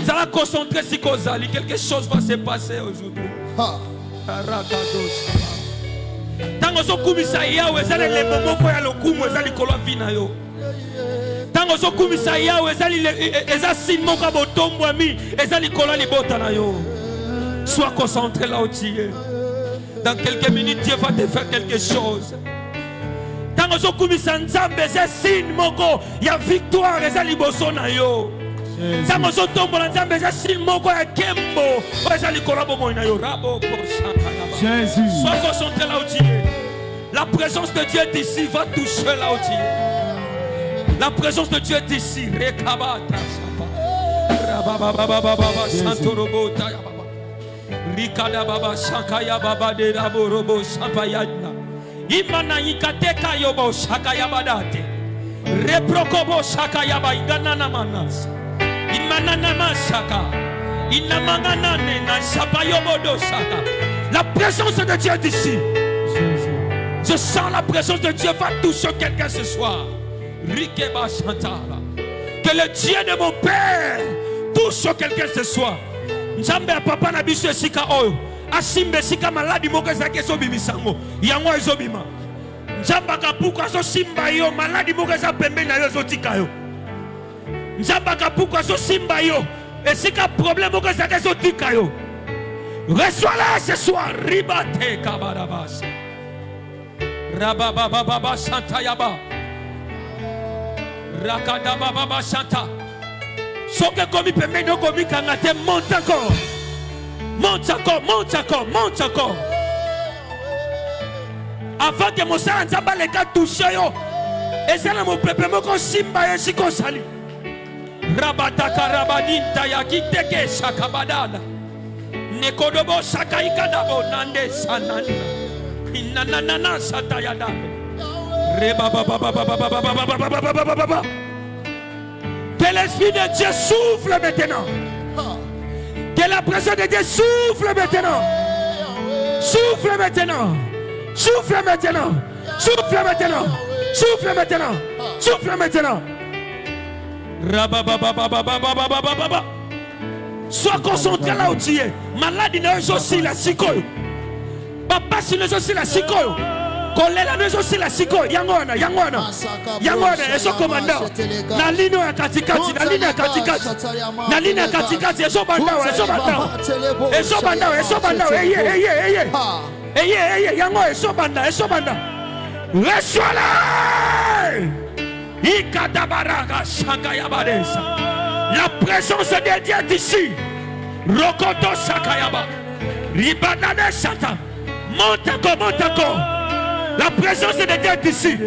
Ça va concentrer si Kozali. Quelque chose va se passer aujourd'hui. Tango so kumisa yawe ezali le momoko ya lokumu ezali kolwa vina yo. Tango so kumisa yawe ezali eza signe moko botombo ami ezali kolwa libota na yo. Sois concentré là où tu es. Dans quelques minutes Dieu va te faire quelque chose. Tango so kumisa nzambe eza signe moko ya victoire ezali boso na yo. Tango so tombo na nzambe eza signe moko ya kembo ezali kolwa bomo na yo. Rabo ko shaka ya. Jésus. Sois concentré là où tu es. La présence de Dieu est ici. Va toucher là où tu es. La présence de Dieu est ici. Rekabata. Rababababababa. Santorobota. Rikada baba. Shankaya baba. De laborobo. Shampayadna. Imana yikateka yobo. Shakaya badate. Reprokobo. Shakaya ba. Iganana manas. Imanana masaka. Inamanganane. Na shapayobodo shaka. La présence de Dieu est ici. Je sens la présence de Dieu va toucher quelqu'un ce soir. Rikeba Shantara. Que le Dieu de mon Père touche quelqu'un ce soir. Nzambe a papa na biso esika oyo. Asimbe esika maladi moko ezaki ezobimisango. Yango ezobima. Nzambe akapuka so simba yo maladi moko eza pembeni na yo ezotika yo. Nzambe akapuka so simba yo esika problème moko ezaki ezotika yo. Reçois-la ce soir. Ribate kabarabas. Rababababa Santa Yaba. Rakada Baba Santa. Soke komi pembe no komi kangate monte encore. Monte encore, monte encore, monte encore. Avant que mon sang nzamba le ka touche yo. Ezala mo pepe moko simba yo siko sali. Rabata karabadinta yakiteke shakabadana. Nekodobo shakaikadabo nande sananda. Inanana satayada. Que l'esprit de Dieu souffle maintenant. Que la présence de Dieu souffle maintenant. Souffle maintenant. Souffle maintenant. Souffle maintenant. Souffle maintenant. Souffle maintenant. Sois concentré là où tu es. Malade n'est aussi la sikoyo. Papa si nous aussi la sikoyo. Kolela nous aussi la sikoyo. Yangona, yangona. Yangona, ezo commandant. Na ligne ya katikati, na ligne ya katikati. Na ligne ya katikati, ezo bandao, ezo bandao. Ezo bandao, ezo bandao. Eye, yango ezo banda, ezo banda. Reçois-la. Ikadabaraka shakayabadesa. La présence de Dieu est ici. Rokoto shakayaba. Ribanane shata. Monte encore, monte encore. La présence de Dieu est ici.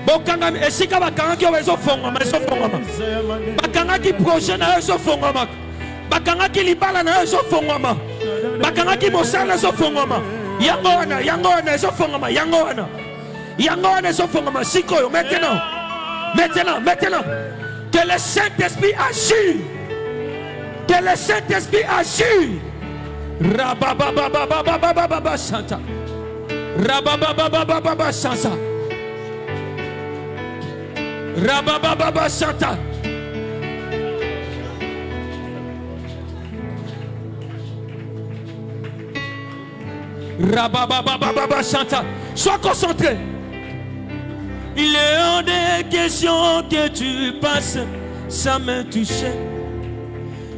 Bokangami esika bakangaki owezo fongama, ezo fongama. Bakangaki projet na ezo fongama. Bakangaki libala na ezo fongama. Bakangaki mosala ezo fongama. Yango wana ezo fongama, yango wana ezo fongama. Sikoyo maintenant. Maintenant. Que le Saint-Esprit agisse. Que le Saint-Esprit agisse. Rababababababababa Santa. Rababababababa Santa. Rababababa Santa. Rabababababa Santa. Sois concentré. Il est hors des questions que tu passes sans me toucher.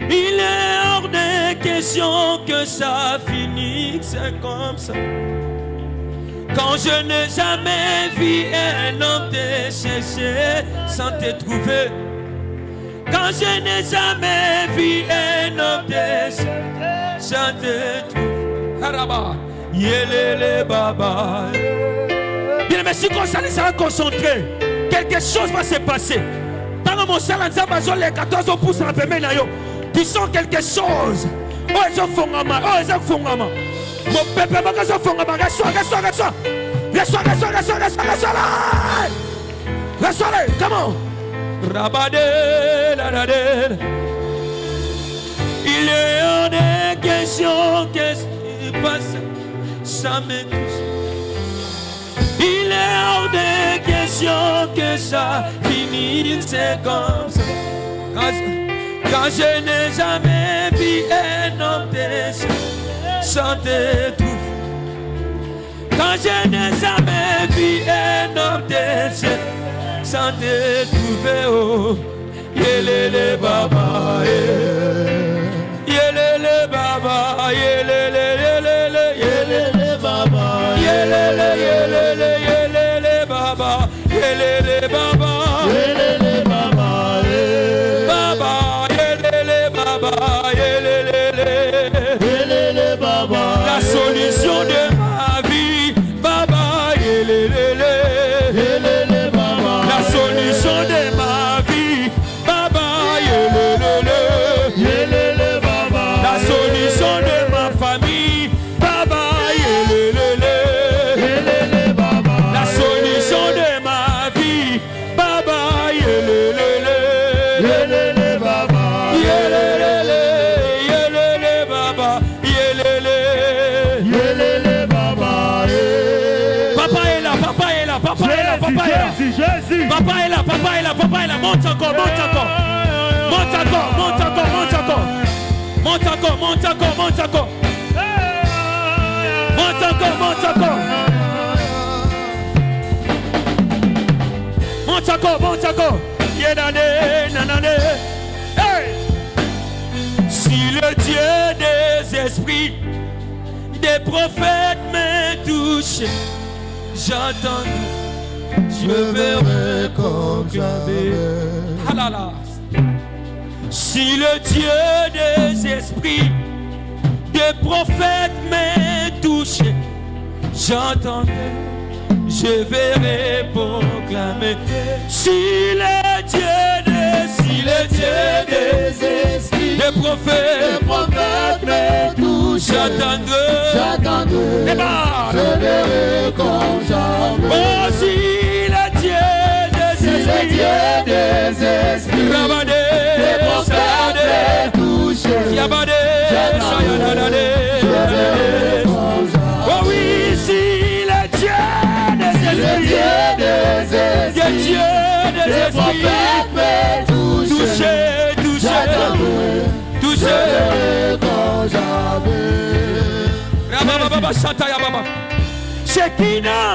Il est hors des questions que ça finisse comme ça. Quand je n'ai jamais vu un homme te chercher sans te trouver. Quand je n'ai jamais vu un homme te chercher sans te trouver. Haraba, yelele baba. Bien, mais si on sera concentré, quelque chose va se passer. Dans mon salon, les 14 pouces en paiement, tu sens quelque chose. Oh, ils ont fongama. Oh, ils ont fongama. Mon peuple, ils ont fongama. Reçois. Comment? Rabade, ladade. Il est hors des questions que tu passes sans me toucher. Il est hors des questions que ça finisse comme ça. Quand je n'ai jamais vu un homme déchet chanter tout. Quand je n'ai jamais vu un homme déchet chanter tout. Oh, yelele baba, yelele baba, yelele baba, yelele baba, yelele baba. La solution de ma vie, Baba, la solution de ma vie, Baba, la solution de ma famille, Baba, la solution de ma vie, Baba, Jésus. Papa est là, papa est là, papa est là. Monte encore, monte encore. Monte encore, monte encore, monte encore. Monte encore, monte encore, monte encore. Monte encore, monte encore. Monte encore, monte encore. Hey! Si le Dieu des esprits, des prophètes m'a touché, j'entends. Je verrai comme jamais. Ah là là. Si le Dieu des esprits, des prophètes m'a touché, j'entendrai, je verrai proclamer. Si le Dieu des esprits, des prophètes m'a touché, j'entendrai, je verrai comme jamais. Oh, si le Dieu des esprits, des prophètes touchés, oh oui, si le Dieu des esprits, des prophètes touchés, Shekinah,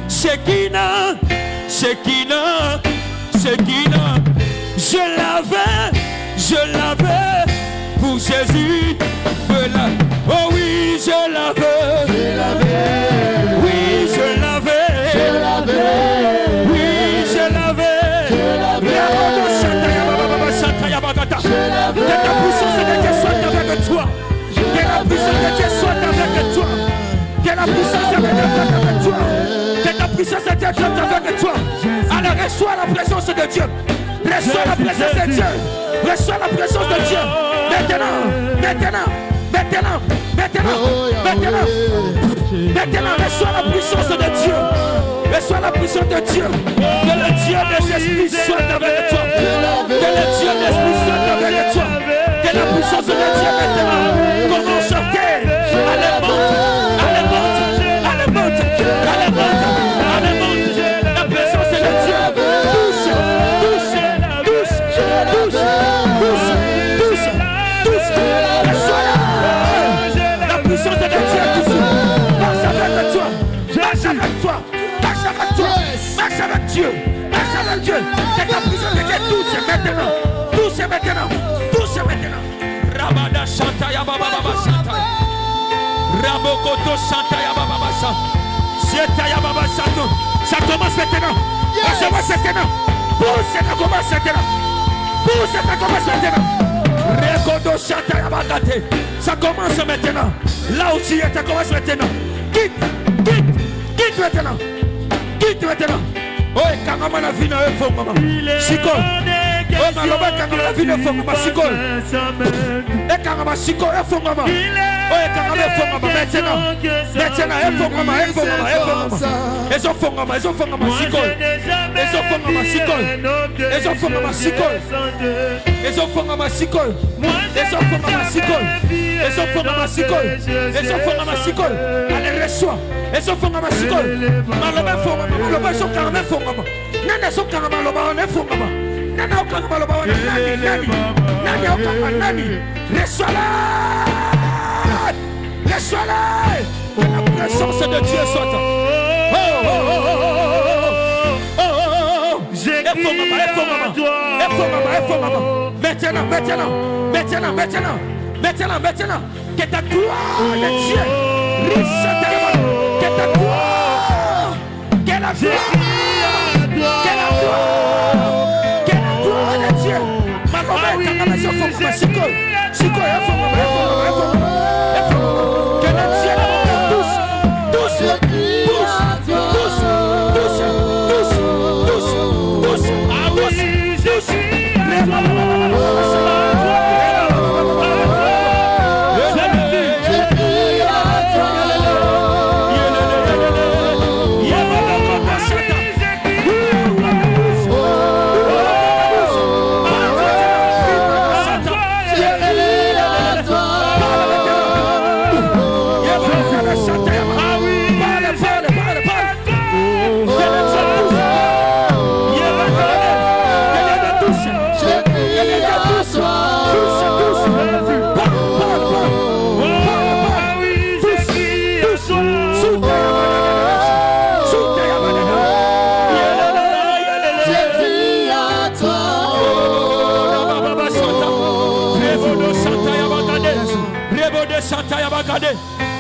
Shekinah, Shekinah, Shekinah, je l'avais pour Jésus. Oh oui, je l'avais, oui, je l'avais, oui, je l'avais. Que la puissance de Dieu soit avec toi. Que la puissance de Dieu soit avec toi. Que la puissance de Dieu soit avec toi. Que la puissance de Dieu soit avec toi. Alors reçois la présence de Dieu. Reçois la présence de Dieu. Reçois la présence de Dieu. Maintenant, reçois la puissance de Dieu. Reçois la puissance de Dieu. Que le Dieu des esprits soit avec toi. Que le Dieu des esprits soit avec toi. Que la puissance de Dieu maintenant commence à chanter. Allez, monte. Allez, monte. Allez, monte. Allez, monte. Allez, monte. La présence de Dieu. Touche. Reçois la puissance de Dieu. Marche avec toi. Marche avec toi. Marche avec toi. Marche avec Dieu. Marche avec Dieu. Que la puissance de Dieu touche maintenant. Touche maintenant. Touche maintenant. Rabada Shanta ya baba baba Shanta. Rabokoto Shanta ya baba baba Shanta. Shanta ya baba Shanta. Ça commence maintenant. Ça commence maintenant. Pousse, ça commence maintenant. Pousse, ça commence maintenant. Rekodo Shanta ya bagate. Ça commence maintenant. Là où tu es, ça commence maintenant. Quitte maintenant. Quitte maintenant. Oh, quand on a vu dans le fond, maman. Sikol. Oh, maloba quand on a vu dans le fond, maman. Sikol. Et quand on a Sikol, il faut maman. Oh, quand on a fait maman. Maintenant, il faut maman. Il faut maman. Ils ont fait maman. Ils ont fait maman. Sikol. Ils ont fait maman. Sikol. Ils ont fait maman. Sikol. Ils ont fait maman. Sikol. Ils ont fait maman. Sikol. Ils ont fait maman. Sikol. Ils ont fait maman. Sikol. Allez, reçois. Ils ont fait maman. Sikol. Maloba faut maman. Maloba sont carrément font maman. Nana sont carrément maloba. On est font maman. Nana okanga maloba wana nani okanga nani reçois-le. Que la présence de Dieu soit. Maintenant, que ta gloire de Dieu riche que ta gloire, que la gloire de Dieu. Que le Dieu de mon cœur touche.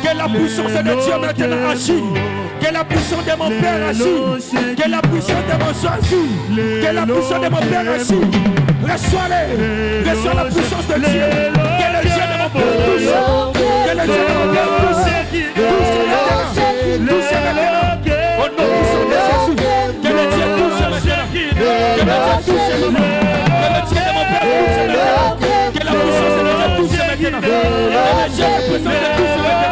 Que la puissance de Dieu maintenant agit. Que la puissance de mon Père agit. Que la puissance de mon soeur agit. Que la puissance de mon Père agit. Reçois-les. Reçois la puissance de Dieu. Que le Dieu de mon Père touche. Que le Dieu de mon Père touche. Touche maintenant. Au nom puissant de Jésus. Que le Dieu touche maintenant. Que le Dieu touche maintenant. Que le Dieu de mon Père touche maintenant. Que la puissance de Dieu touche maintenant. Que le Dieu de puissance de touche maintenant.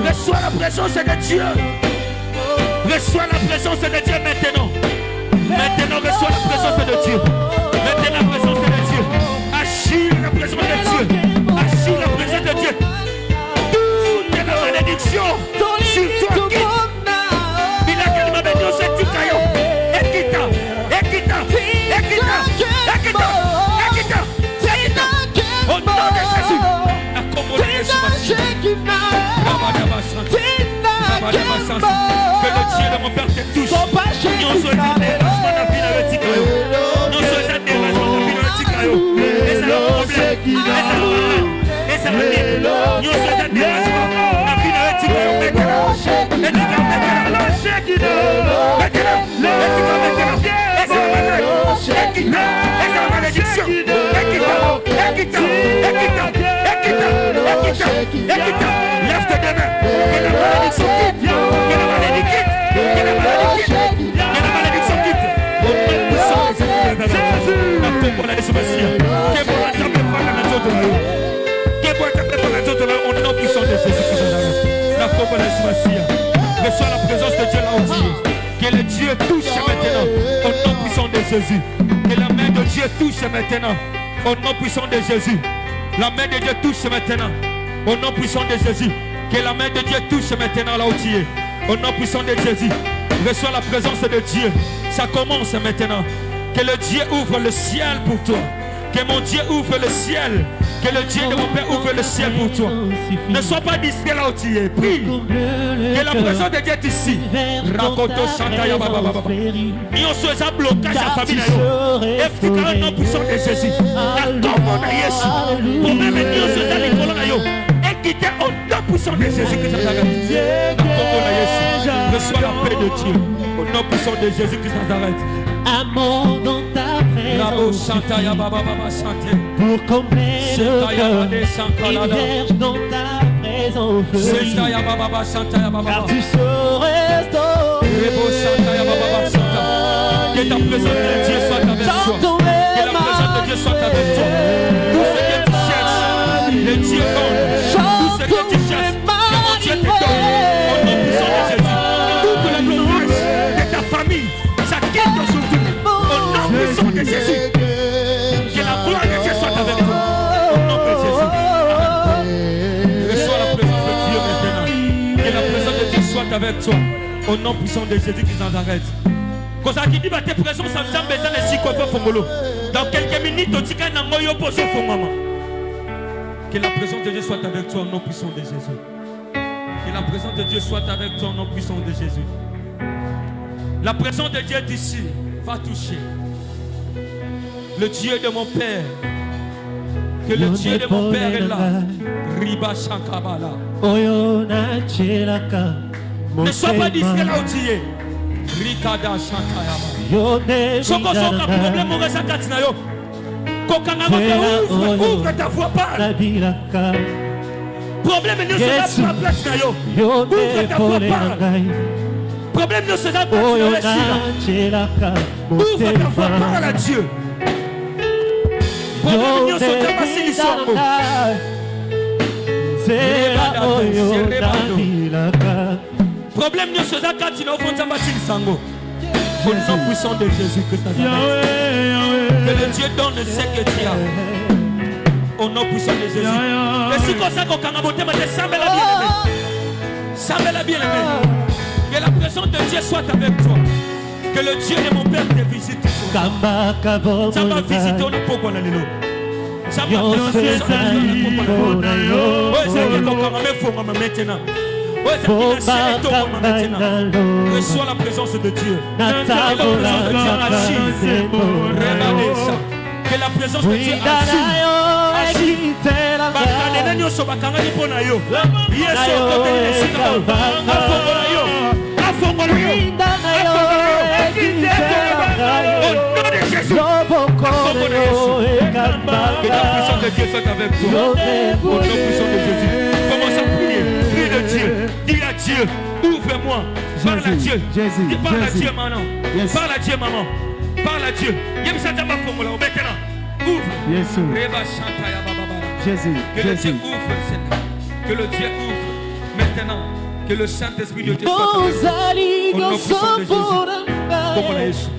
Reçois la présence de Dieu. Reçois la présence de Dieu maintenant. Maintenant, reçois la présence de Dieu. Maintenant, la présence de Dieu. Agis la présence de Dieu. Agis la présence de Dieu. Toute la malédiction sur toi quitte. Il a qu'elle m'a béni au Saint-Caillon. Ekita. Au nom de Jésus. Que le Dieu de mon Père te touche. Nous sommes dérangement dans la vie de l'Éticaillon. Nous sommes dérangement dans la vie de l'Éticaillon. Et c'est le problème. Et c'est le problème. Nous sommes dérangement dans la vie de l'Éticaillon. Lève tes deux mains. Que la malédiction quitte. Que la malédiction quitte. Que la malédiction quitte. Reçois la présence de Dieu là où tu es. Que le Dieu touche maintenant au nom puissant de Jésus. Que la main de Dieu touche maintenant au nom puissant de Jésus. La main de Dieu touche maintenant au nom puissant de Jésus. Que la main de Dieu touche maintenant là où tu es. Au nom puissant de Jésus. Reçois la présence de Dieu. Ça commence maintenant. Que le Dieu ouvre le ciel pour toi. Que mon Dieu ouvre le ciel. Que le Dieu de mon Père ouvre le ciel pour toi. Ne sois pas distrait là où tu es. Prie. Que la présence de Dieu est ici. Raconto Chantaya Baba Baba. Nous sommes un blocage à la famille. Et tu as un nom puissant de Jésus. La tombe de Jésus. Pour même nous sommes à l'école. Et quitter au nom puissant de Jésus. Reçois la paix de Dieu. Au nom puissant de Jésus Christ Nazareth. Amour dans ta présence pour combler le cœur, une vierge dans ta présence fleurie, car tu saurais que ta présence de Dieu soit avec toi, que la présence de Dieu soit avec toi, tout ce que tu cherches, le Dieu donne, tout ce que tu cherches, que mon Dieu te donne, au nom puissant de Jésus, toute la gloire de ta famille, ça quitte aujourd'hui. avec toi. Au nom puissant de Jésus qui Nazareth. Quand ça qui dit tes présence, ça me semble besoin de Sikofa Fongolo. Dans quelques minutes, tu as un moyo pour ce maman. Que la présence de Dieu soit avec toi au nom puissant de Jésus. Que la présence de Dieu soit avec toi au nom puissant de Jésus. La présence de Dieu d'ici va toucher le Dieu de mon Père. Que le Dieu de mon Père est là. Riba Shankabala. Ne sois pas distrait là où tu es. Rikada Shankayama. Soko soka problème au resa katina yo. Kokanga ouvre ta voix, parle. Problème ne sera pas place na yo. Ouvre ta voix, parle. Problème ne sera pas sur le ciel. Ouvre ta voix, parle à Dieu. Problème ne sera pas sur l'histoire. Problème ne sera pas sur l'histoire. Au nom puissant de Jésus-Christ. Que le Dieu donne ce que tu as. Au nom puissant de Jésus. Et si comme ça qu'on a voté, ça me l'a bien aimé. Ça me l'a bien aimé. Que la présence de Dieu soit avec toi. Que le Dieu de mon Père te visite. Ça va visiter au nom pour l'élo. Ça va visiter au nom pour maintenant. Reçois la présence de Dieu. Que la présence de Dieu agisse. Que la puissance de Dieu soit avec toi. Au nom puissant de Jésus. Commence à prier. Prie de Dieu. Dis à Dieu. Ouvre-moi. Parle à Dieu. Parle à Dieu maintenant. Parle à Dieu maman. Parle à Dieu. Maintenant. Ouvre. Jésus. Que le Dieu ouvre. Que le Dieu ouvre. Maintenant. Que le Saint-Esprit de Dieu soit avec toi. Au nom puissant de Jésus.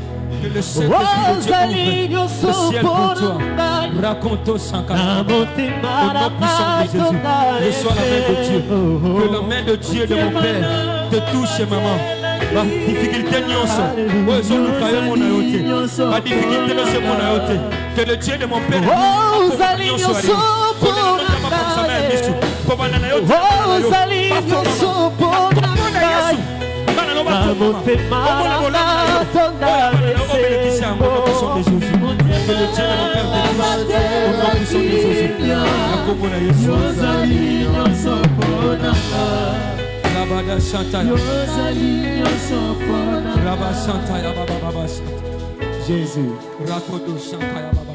Que le Saint-Esprit de Dieu ouvre le ciel pour toi. Raconte sans calme. Au nom puissant de Jésus. Reçois la main de Dieu. Que la main de Dieu de mon Père te touche, maman. Ma difficulté nyonso. Ma difficulté ne se mon ayote. Que le Dieu de mon Père Rabada Shantaya. Rabba Shantaya Baba. Jésus. Rakodo Shantaya Baba.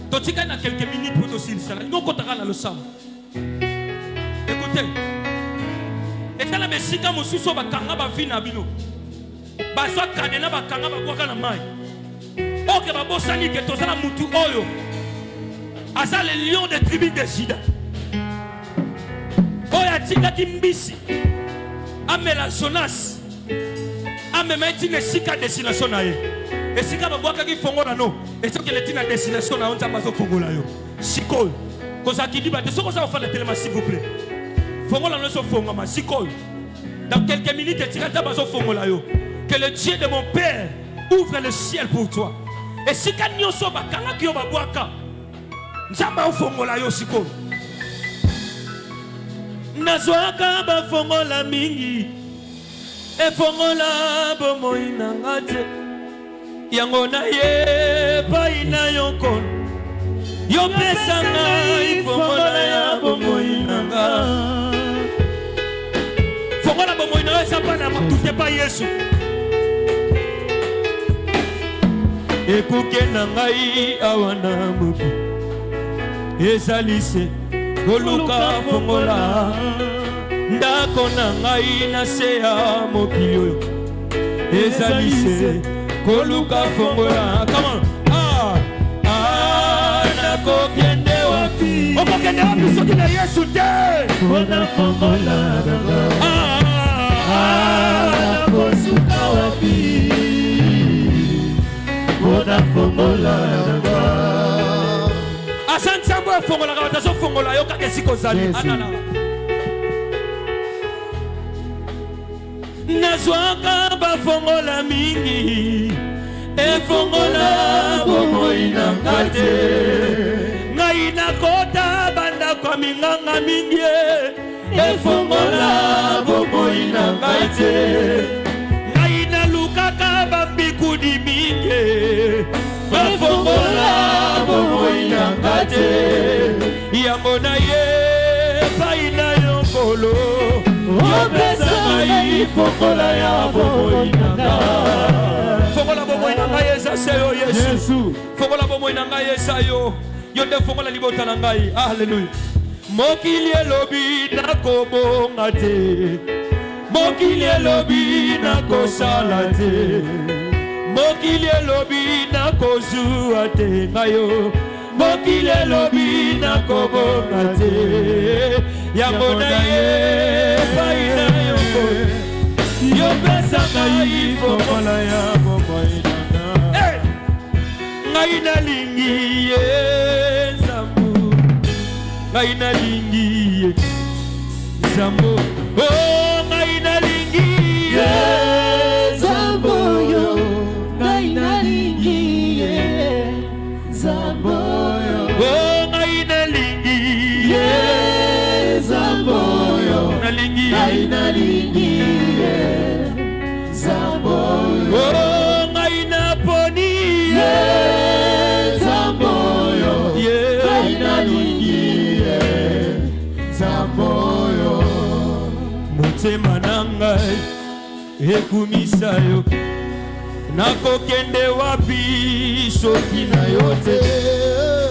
Totika na quelques minutes pour aussi ça. Nous comptera dans le sam. Écoutez. Et ça la mesika mususo bakanga ba vina bino. Bazwa kanena bakanga ba kwaka na mai. Ok ba bosani ke tozala mutu oyo. Asa le lion des tribus de Juda. Oya tika kimbisi. Amela Jonas. Amema itina sika destination na ye. Et si kaba boaka ki fongola no. Et ce que le tina destination na onza bazo fongola yo. Sikol. Koza ki diba de ce qu'on va faire le téléma s'il vous plaît. Fongola no so fongama sikol. Dans quelques minutes tika bazo fongola yo. Que le Dieu de mon Père ouvre le ciel pour toi. Et si ka nyoso bakanga ki yo ba boaka. Nzamba fongola yo sikol. Nazwaka ba fongola mingi e fongola bomo inangate yango na ye pa ina yonkon yo pesanga i fongola ya bomo inanga fongola bomo inanga sapana matute pa Yesu ekuke na ngai awana mubi ezalise koluka fongola ndako na ngai na se ya mokili oyo ezalise koluka fongola. Come on. Nakokende wapi okokende wapi soki na Yesu te mpona fongola nakosuka wapi mpona fongola asansambo fongola kaba tazo fongola yo kake siko zali anana nazwaka bafongola mingi efongola bomoi na nga te ngai nakota bandako minganga mingi efongola bomoi na ngai te ngai nalukaka bambikudi mingi efongola bomoi na nga te yango na ye epai na yo nkolo yopesa ngai fongola ya bomoi na nga fongola bomoi na ngai eza se yo Yesu fongola bomoi na ngai eza yo yo nde fongola libota na ngai alleluya mokili elobi nakobonga te mokili elobi nakosala te mokili elobi nakozwa te ngayo mokili elobi nakobonga te yango na ye epai na yo yopesa ngai fongola ya bomoi na nga ngai nalingi ye nzambo ngai nalingi ye nzambo ngai nalingi ye nzambo yo ngai nalingi ye nzambo yo ngai nalingi ye nzambo yo nalingi ngai nalingi ye nzambo yo ngai naponi ye nzambo yo ngai nalingi ye nzambo yo motema na ngai ekumisa yo nakokende wapi soki na yo te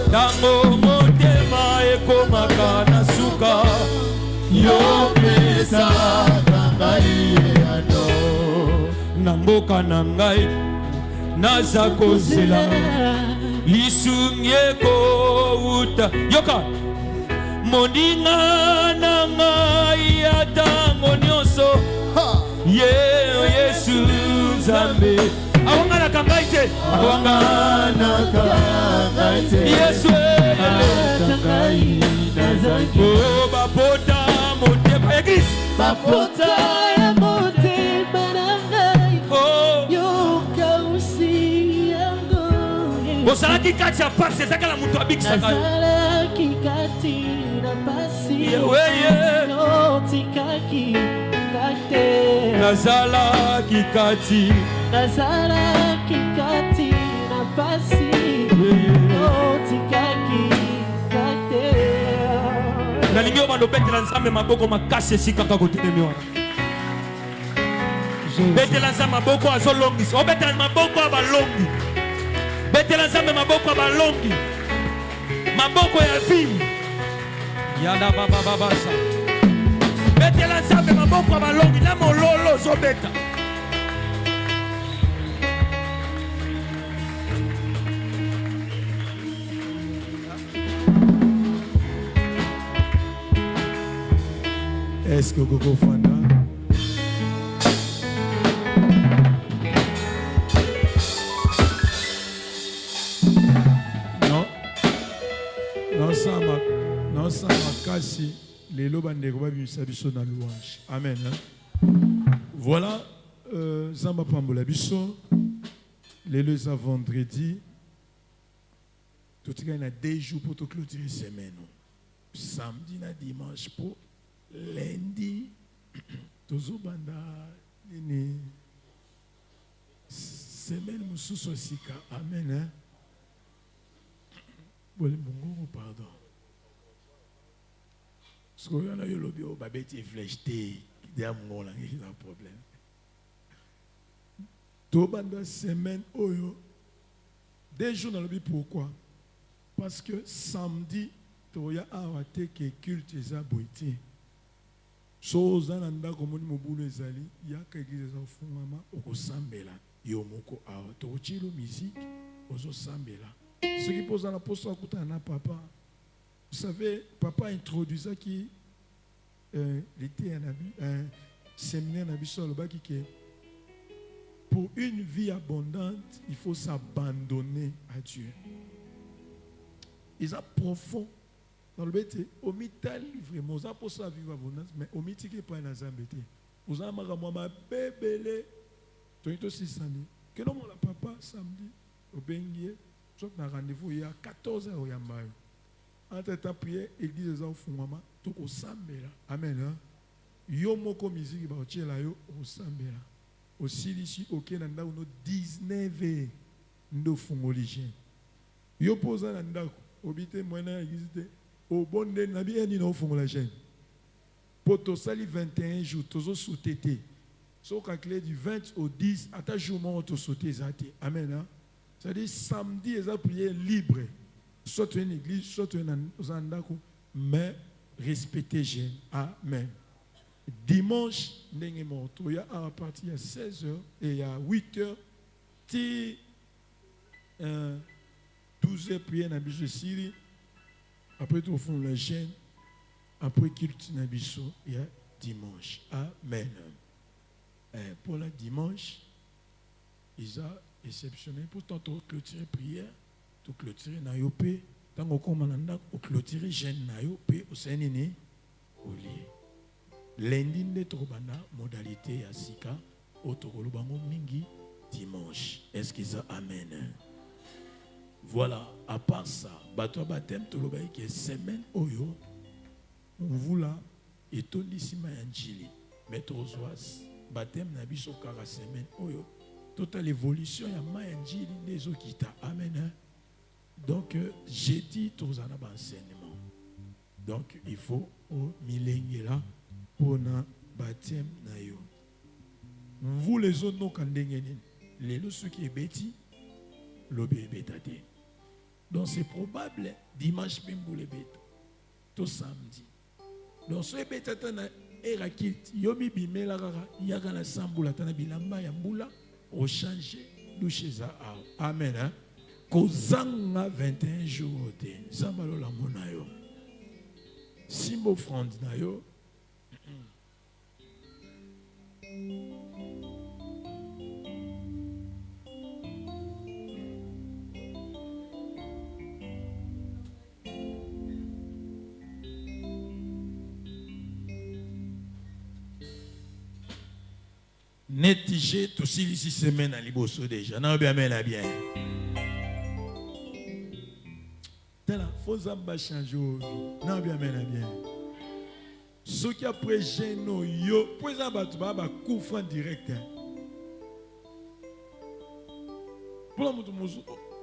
ntango motema ekomaka na suka yo pesaka ngai eyano na mboka na ngai naza kozela lisungi ekouta yoka moninga na ngai ya ntango nyonso ye Yesu Nzambe awanganaka ngai te awanganaka ngai te Yesu bapota motema eglise bapota ya motema na ngai yoka usi yango ozalaki kati ya pasi ezakala moto abikisaka nazalaki kati na pasi yotikaki kate nazalaki kati na pasi yotikaki kate nalingi yo bando betela nzambe maboko makasi esika kaka kotelemi wana betela nzambe maboko azolongisa obetela maboko ya balongi betela nzambe maboko ya balongi maboko ya vimi yada babababasa betela nzambe maboko ya balongi na mololo ozobeta Est-ce que Gogo Fanda? Non, ça m'a cassé. Les lobandés va bimisa biso na louange. Amen. Voilà, Zamba Pambola biso. Les vendredi. Tout le monde a 2 jours pour te clôturer semaine. Samedi na dimanche pour lundi. Tozo banda nini. Semaine mususu sika. Amen. Bon, pardon. Parce que y a eu lobby au babeti flèche té. Il y a un problème. Tout banda semaine oyo. 2 jours dans le but pourquoi? Parce que samedi, tu as arrêté que culte est aboité. Chose dans l'anda comme on mobile ezali, il y a quelque chose au fond maman au sambela. Yomoko awa. Tu chilo musique au sambela. Ce qui pose dans la poste à côté na papa. Vous savez, papa introduisait qui l'été un séminaire na biso le baki que pour une vie abondante, il faut s'abandonner à Dieu. Ils sont profonds dans le bête. Au mital vraiment, ça pour ça vivre abondance, mais au mitique pas dans zambété. Vous avez un bébé. Tu es aussi samedi. Que non, mon papa, samedi, au Benguier, tu as rendez-vous il y a 14 heures au Yambayo. Entre ta prière, église des enfants, maman, tu es au Sambela. Amen. Yo moko musique, ba otie la yo au Sambela. Aussi ici, au Kenanda, on a 19 ndo fungolije. Yo posa na ndako, obite mwana église, au bon de nabi eni no fungolije. Poto sali 21 jours, tozo sous-tété. So calculé du 20 au 10, à ta jour, on te sauté zate. Amen. C'est-à-dire, samedi, ils ont prié libre. Soit une église, soit une andako, mais respectez Jésus. Amen. Dimanche, il y a à partir de 16h et il y a 8h, 12h prier dans le Syrie. Après, tout au fond, le jeûne. Après, culte dans le il y a dimanche. Amen. Pour le dimanche, ils ont exceptionné. Pourtant, tu clôturer prière, tu clôturer naïopé. Tant qu'on commande, tu clôturer jeûne naïopé au Sénéné, au lit. Lundi, de Trobana, modalité à Sika, au Torolobango Mingi, dimanche. Est-ce qu'ils ont amen? Voilà, à part ça, bateau baptême, tu l'as qui est semaine, oyo, on vous là, et ton ici, ma yanjili, mettre aux oises. Baptême na biso kara semaine oyo toute l'évolution ya mayanjili des okita amen. Donc jeudi tozana ba enseignement, donc il faut au milenge là pour na baptême na yo vous les autres no kandengeni les ceux qui est bêti lobé bétate. Donc c'est probable dimanche même pour les bêtes tout samedi. Donc ce bétate na Erakit, yomi bimela kaka yaka na sambula tana bilamba ya mbula o changer douche za a. Amen. Kozanga 21 jours te. Zambalo la mona yo. Simbo front na yo. Netigé tout si 6 semaines à Liboso déjà. Non, bien, bien. Tela, faut zamba changer. Non, bien. Ce qui après gêno yo, pour zamba tu vas coup franc direct. Pour la mutu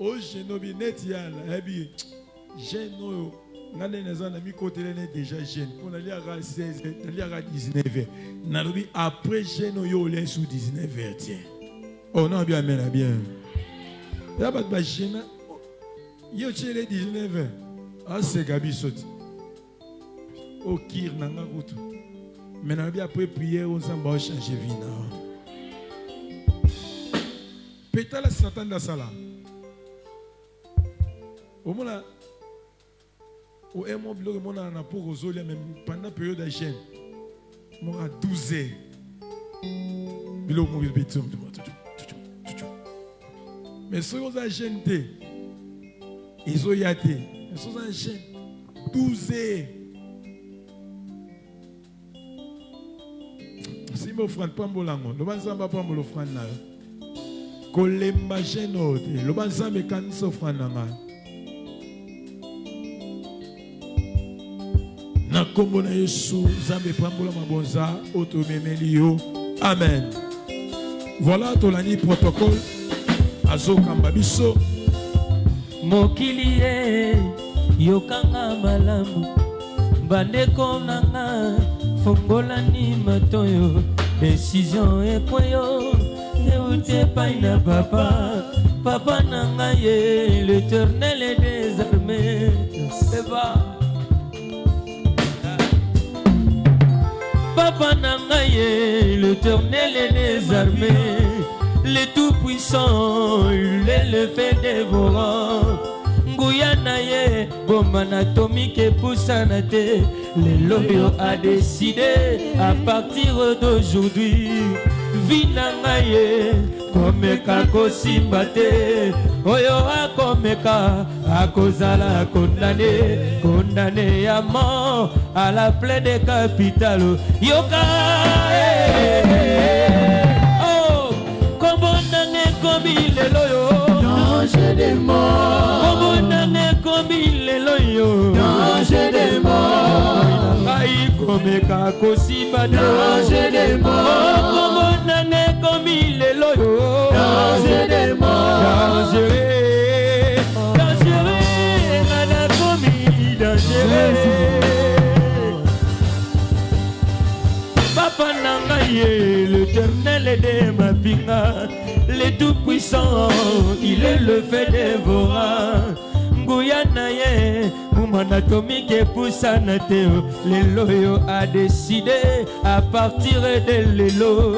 au gêno bi net yala, ebi gêno yo. Nane nezana mi côté là déjà jeune. Pour aller à 16, aller à 19. Nalobi après jeune yo les sous 19 tiens. Oh non bien. Là ba jeune yo tchele 19. Ah c'est gabi soti. O kir nanga kutu. Mais nalobi après prière on s'en va changer vie na. Pétala Satan da sala. Au moins au mon blog, mon ana pour Rosolia, même pendant la période de jeûne, mon a 12 heures. Bilo mon béton, mais ceux qui ont jeûne, ils ont yaté. Ils sont en jeûne 12 heures. Si mon frère pas mon langue, le banzan pas mon frère là. Kolemba jeûne, le banzan me kan so frère là. Na kombo na Yesu zambe pambola mabonza otomemelio amen. Voilà tolani protocole azokamba biso mokili ye yokanga malamu bandeko nanga fongolani matoyo décision ekweyo euti epai na papa nanga ye l'Éternel des armées eba Papa Nangaye, l'Éternel des armées, le Tout-Puissant, le fait dévorant. Gouyanaye, bombe atomique et poussanate, le loyo a décidé à partir d'aujourd'hui. Vinangaye, comme kako simbate, oyo akomeka, akozala condamné à mort à la plaie des capitales. Yoka, komeka kosimba te Danger des morts. kombo nanga ekomi lelo yo Danger des morts. dangereux dangereux ngana komi dangereux papa nanga ye l'Éternel de ma pinga le tout puissant il est le fait dévorant Guyanaye, Moumanatomique Poussanate, Lelo yo a décidé à partir de Lelo.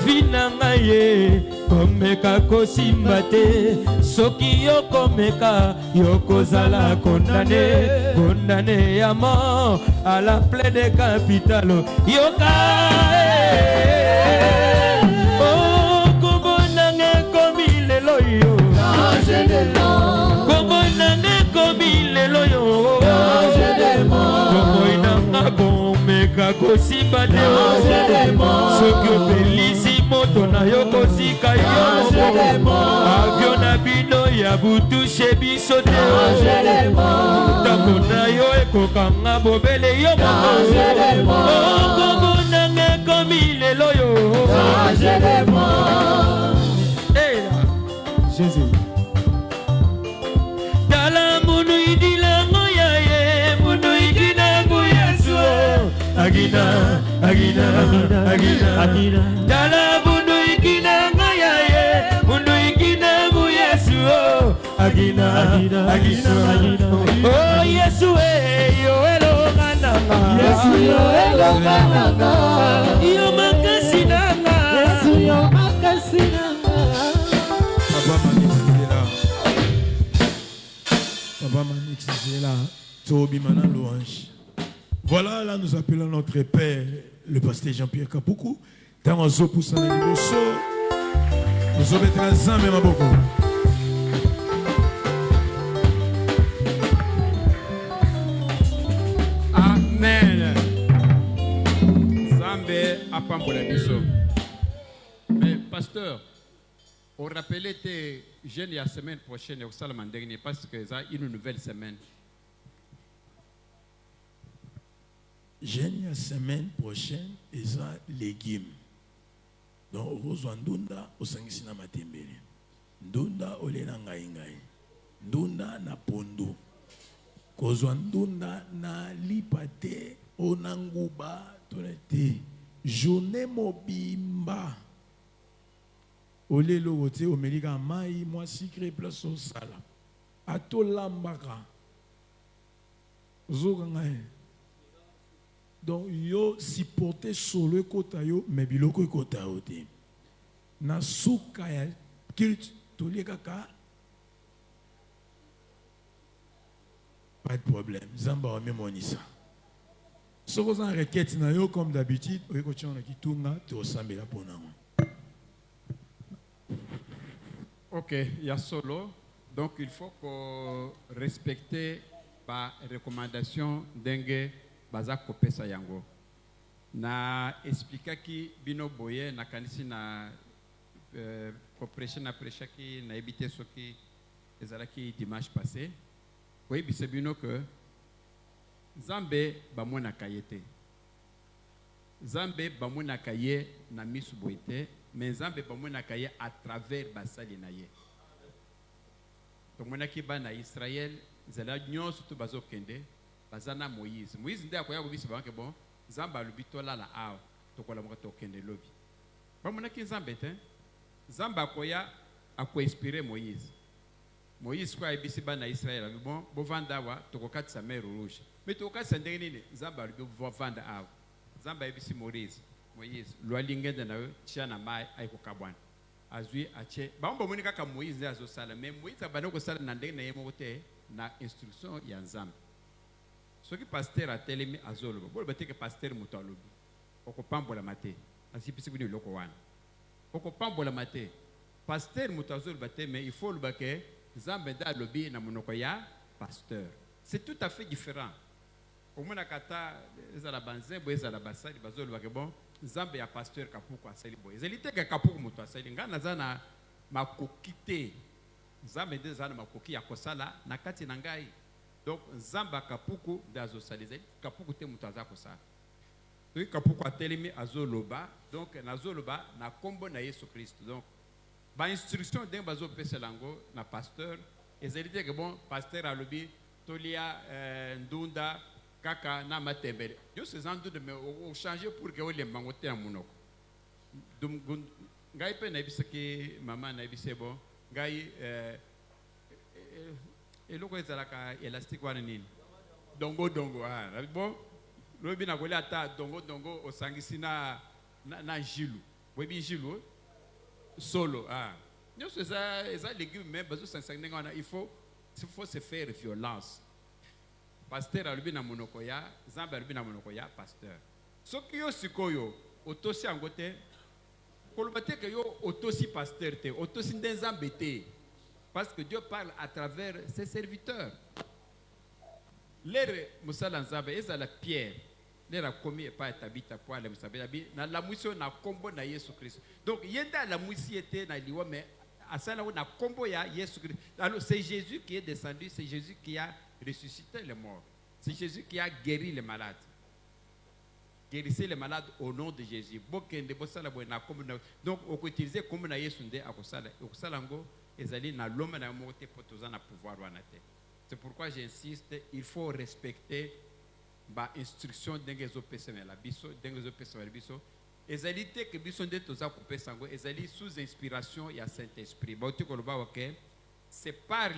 Vinangaye, Komeka Kosimbate, Soki yo Komeka, Yokozala condamné à mort à la plaie de capitalo. Yoka, oh, Kobonange Komi Lelo yo. Danger des morts. Kosimba te soki opelisi moto na yo kosika yo avion na bino ya butushe biso te ntango na yo ekokanga bobele yo okongo nanga ekomi lelo yo Jésus. Agina, Dala bundu ikina ngayaye, bundu ikina bu Yesu. Agina. Oh Yesu yo elo gananga. Yesu yo elo gananga. Yo makasi nanga. Yesu yo makasi nanga. Papa Manix est là. Tobi Manan louange. Voilà, là nous appelons notre père, le pasteur Jean-Pierre Kapoukou. Dans un zoo pour s'en aller, nous sommes très en même beaucoup. Amen. Zambé apambola biso. Mais pasteur, on rappelait tes jeunes la semaine prochaine au Salman dernier parce que ça une nouvelle semaine. Jeune la semaine prochaine, ils ont légumes. Donc, au rejoint Ndunda, au Sangisina Matembele. Ndunda, au Lena Ngaïngaï. Ndunda, na Pondo. Kozwa Ndunda, na Lipate, au Nanguba, Tonete. Journée Mobimba. Au Lelo, au Melika Maï, moi, Sikre, place au Sala. Ato Lambaka. Zogangaï. Donc, yo supporté solo kota yo, mais biloko kota ote. Na souka ya kilt toli kaka. Pas de problème. Zamba wa memonisa. Soko za requête na yo comme d'habitude, o ko tchona kitunga to sambela pona. Ok, il y a solo. Donc, il faut qu'on respecte la recommandation d'Enge. Baza kopesa yango na explica ki bino boye na kanisi na population na prêcha ki na ebité soki ezalaki dimanche passé ko ebise bino que Zambé bamona kayete Zambé bamona kaye na misu boite mais Zambé bamona kaye à travers basali na ye donc mona ki ba na Israël zala nyonso to bazo kende bazana Moïse nde akoya kobisa banke bon Zamba lubitola la awa tokola moko tokende lobi bamona ki Zamba te Zamba akoya ako inspirer Moïse kwa ebisi bana Israël bon bovanda wa tokokatisa mer rouge mais tokokatisa ndenge nini Zamba lubi bovanda awa Zamba ebisi Moïse lwalingenda na tia na mai ayikokabwana azwi ache bambo moni kaka Moïse azosala mais Moïse abana ko sala na ndenge na yemo te na instruction ya Nzambe. Ce qui pasteur a telemi azolo bo bateke pasteur muto alobi okopambola mate asipisi bino loko wana okopambola mate pasteur muto azolo bate mais il faut le bake Nzambe da lobi na monoko ya pasteur c'est tout à fait différent au mona kata ezala banzembo ezala basali bazolo bake bon Nzambe ya pasteur kapuku asali boy ezalite ka kapuku muto asali ngana zana makokite Nzambe de zana makoki ya kosala na kati na ngai. Donc, Zamba Kapuku d'Azosalizé, Kapuku te mutaza kosa. soki kapuku atelemi azoloba donc nazoloba na kombo na Yesu Christ. Donc bainstruction ndenge bazopesela yango na pasteur ezali te ke bon pasteur alobi tolia ndunda kaka na matembele nyonso eza ndunda me ochange pour ke olemba yango te na monoko. Ngai mpe nayebisaki mama nayebise bon ngai eloko ezalaka élastique wana nini dongo bon lobi na kolia ata dongo osangisi na jilu boyebi jilu solo nyonso eza légume me bazosangisa ndenge wana il faut se faire violence. Pasteur alobi na monoko ya Nzambe alobi na monoko ya pasteur. Soki yo sikoyo otosi yango te koloba te ke yo otosi pasteur te otosi nde Nzambe te, parce que Dieu parle à travers ses serviteurs. Lere musala Nzambe ezala Pierre lera komi epa tabita po ale musabe abi na la mwisio na kombo na Yesu Christ. Donc yenda la mwisi était na liwa mais asala na kombo ya Yesu Christ. Alors c'est Jésus qui est descendu, c'est Jésus qui a ressuscité les morts. C'est Jésus qui a guéri les malades. Guérissez les malades au nom de Jésus. Donc on peut utiliser comme na Yesu nde akosala ngo ezali na l'homme na moté potoza na pouvoir wanate. C'est pourquoi j'insiste, il faut respecter ba instruction dengezo pesemela biso dengezo pesemela biso ezali te ke biso nde toza kopesa ngo ezali sous inspiration ya Saint-Esprit. Ba uti koloba OK, c'est par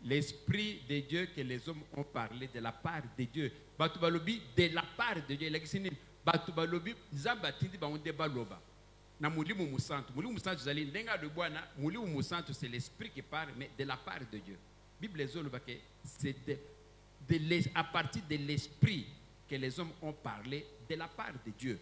l'Esprit de Dieu que les hommes ont parlé de la part de Dieu. Batu balobi de la part de Dieu. L'exini batu balobi Nzambe atindi ba onde baloba. Na mulimu musantu zali ndenga de bwana mulimu musantu c'est l'Esprit qui parle mais de la part de Dieu. Bible zoloba que c'est à partir de l'Esprit que les hommes ont parlé de la part de Dieu.